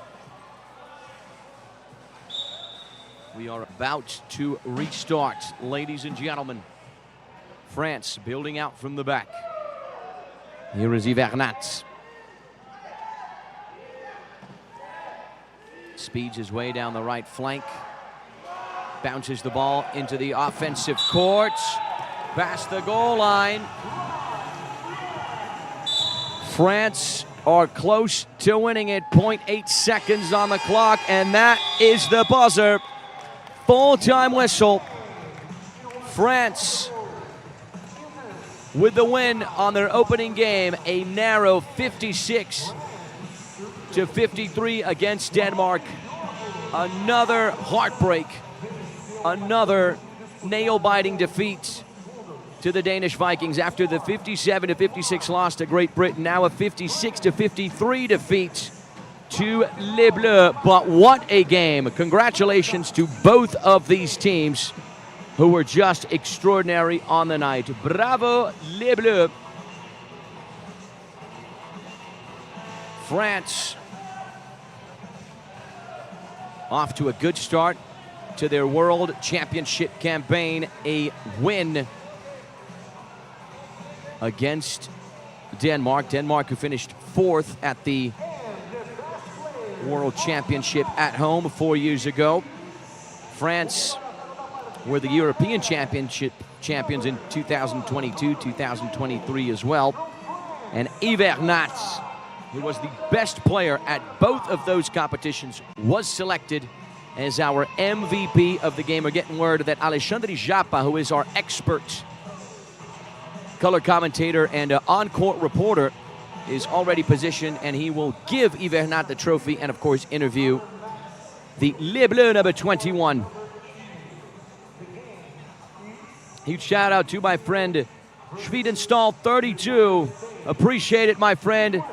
We are about to restart, ladies and gentlemen. France building out from the back. Here is Ivernat. Speeds his way down the right flank. Bounces the ball into the offensive court. Past the goal line. France are close to winning it. 0.8 seconds on the clock, and that is the buzzer. Full-time whistle. France with the win on their opening game, a narrow 56-53 against Denmark. Another heartbreak, another nail-biting defeat to the Danish Vikings after the 57-56 loss to Great Britain. Now a 56-53 defeat to Les Bleus. But what a game. Congratulations to both of these teams who were just extraordinary on the night. Bravo, Les Bleus. France off to a good start to their World Championship campaign. A win against Denmark. Denmark, who finished 4th at the World Championship at home 4 years ago. France were the European Championship champions in 2022, 2023 as well. And Ivernat, who was the best player at both of those competitions, was selected as our MVP of the game. We're getting word that Alexandre Japa, who is our expert color commentator and on-court reporter, is already positioned, and he will give Ivernat the trophy and, of course, interview the Les Bleus number 21. Huge shout out to my friend Schwedenstall 32. Appreciate it, my friend.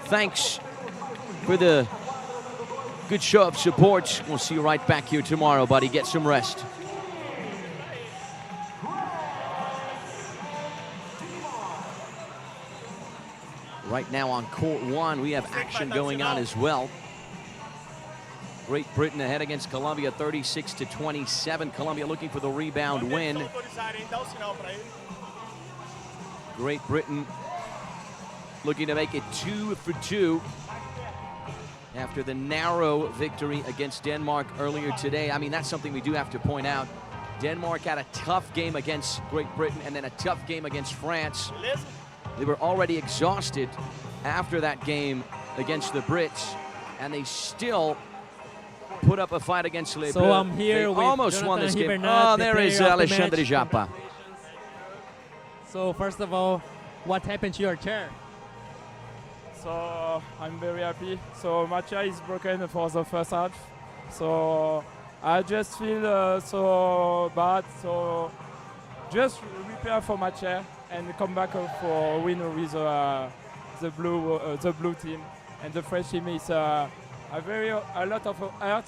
Thanks for the good show of support. We'll see you right back here tomorrow, buddy. Get some rest. Right now on court 1, we have action going on as well. Great Britain ahead against Colombia, 36-27. Colombia looking for the rebound win. Great Britain looking to make it 2 for 2 after the narrow victory against Denmark earlier today. I mean, that's something we do have to point out. Denmark had a tough game against Great Britain and then a tough game against France. They were already exhausted after that game against the Brits, and they still put up a fight against Les Bleus. So I'm here they with almost Jonathan won this game. Hibernat, Oh, there is Alexandre Japa. So first of all, what happened to your chair? So I'm very happy. So my chair is broken for the first half. So I just feel so bad. So just repair for my chair and come back for a win with the blue team. And the French team is a lot of hurt,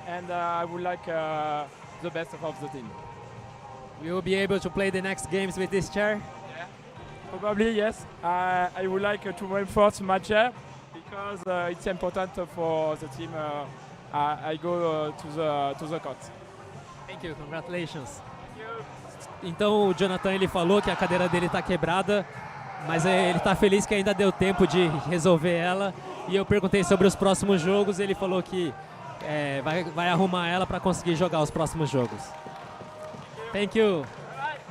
and I would like the best of the team. Will you be able to play the next games with this chair? Yeah, probably yes. I would like to reinforce my chair because it's important for the team. I go to the court. Thank you. Congratulations. Então o Jonathan, ele falou que a cadeira dele está quebrada, mas ele está feliz que ainda deu tempo de resolver ela E eu perguntei sobre os próximos jogos, ele falou que vai arrumar ela para conseguir jogar os próximos jogos. Thank you.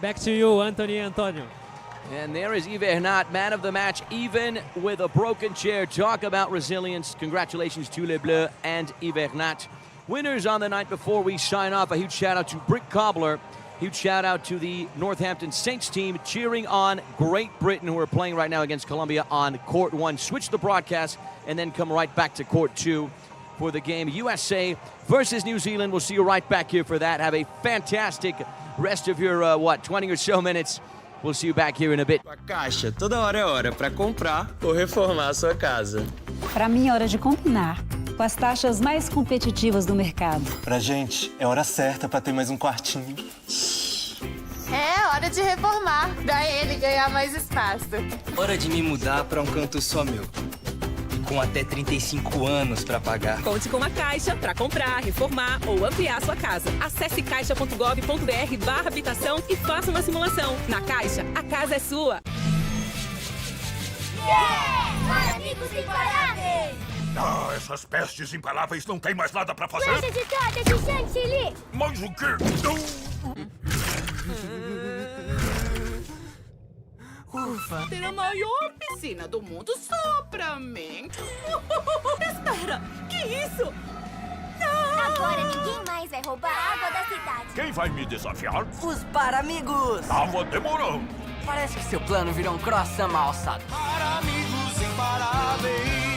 Back to you, Anthony Antonio. And there is Ivernat, man of the match, even with a broken chair. Talk about resilience. Congratulations to Les Bleus and Ivernat. Winners on the night. Before we sign off, a huge shout out to Brick Cobbler. Huge shout out to the Northampton Saints team cheering on Great Britain, who are playing right now against Colombia on court 1. Switch the broadcast and then come right back to court 2 for the game. USA versus New Zealand. We'll see you right back here for that. Have a fantastic rest of your, 20 or so minutes. We'll see you back here in a bit. A Caixa, toda hora é hora para comprar ou reformar a sua casa. Para mim é hora de combinar com as taxas mais competitivas do mercado. Pra gente, é hora certa para ter mais um quartinho. É hora de reformar, pra ele ganhar mais espaço. Hora de me mudar para um canto só meu. Com até 35 anos para pagar. Conte com a Caixa para comprar, reformar ou ampliar sua casa. Acesse caixa.gov.br/habitação e faça uma simulação. Na Caixa, a casa é sua. Yeah! Amigos imparáveis! Ah, essas pestes imparáveis não tem mais nada pra fazer? Lancha de torta de chantilly! Mais o quê? Ufa, ter a maior piscina do mundo só pra mim. Espera, que isso? Agora ninguém mais vai roubar a água da cidade. Quem vai me desafiar? Os Paramigos! Tava demorando. Parece que seu plano virou um croissant mal alçado. Para amigos imparáveis.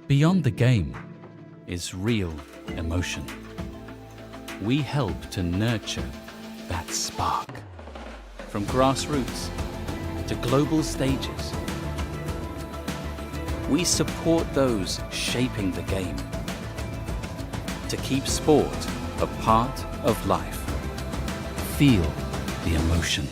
Beyond the game is real emotion. We help to nurture that spark. From grassroots to global stages, we support those shaping the game to keep sport a part of life. Feel the emotion.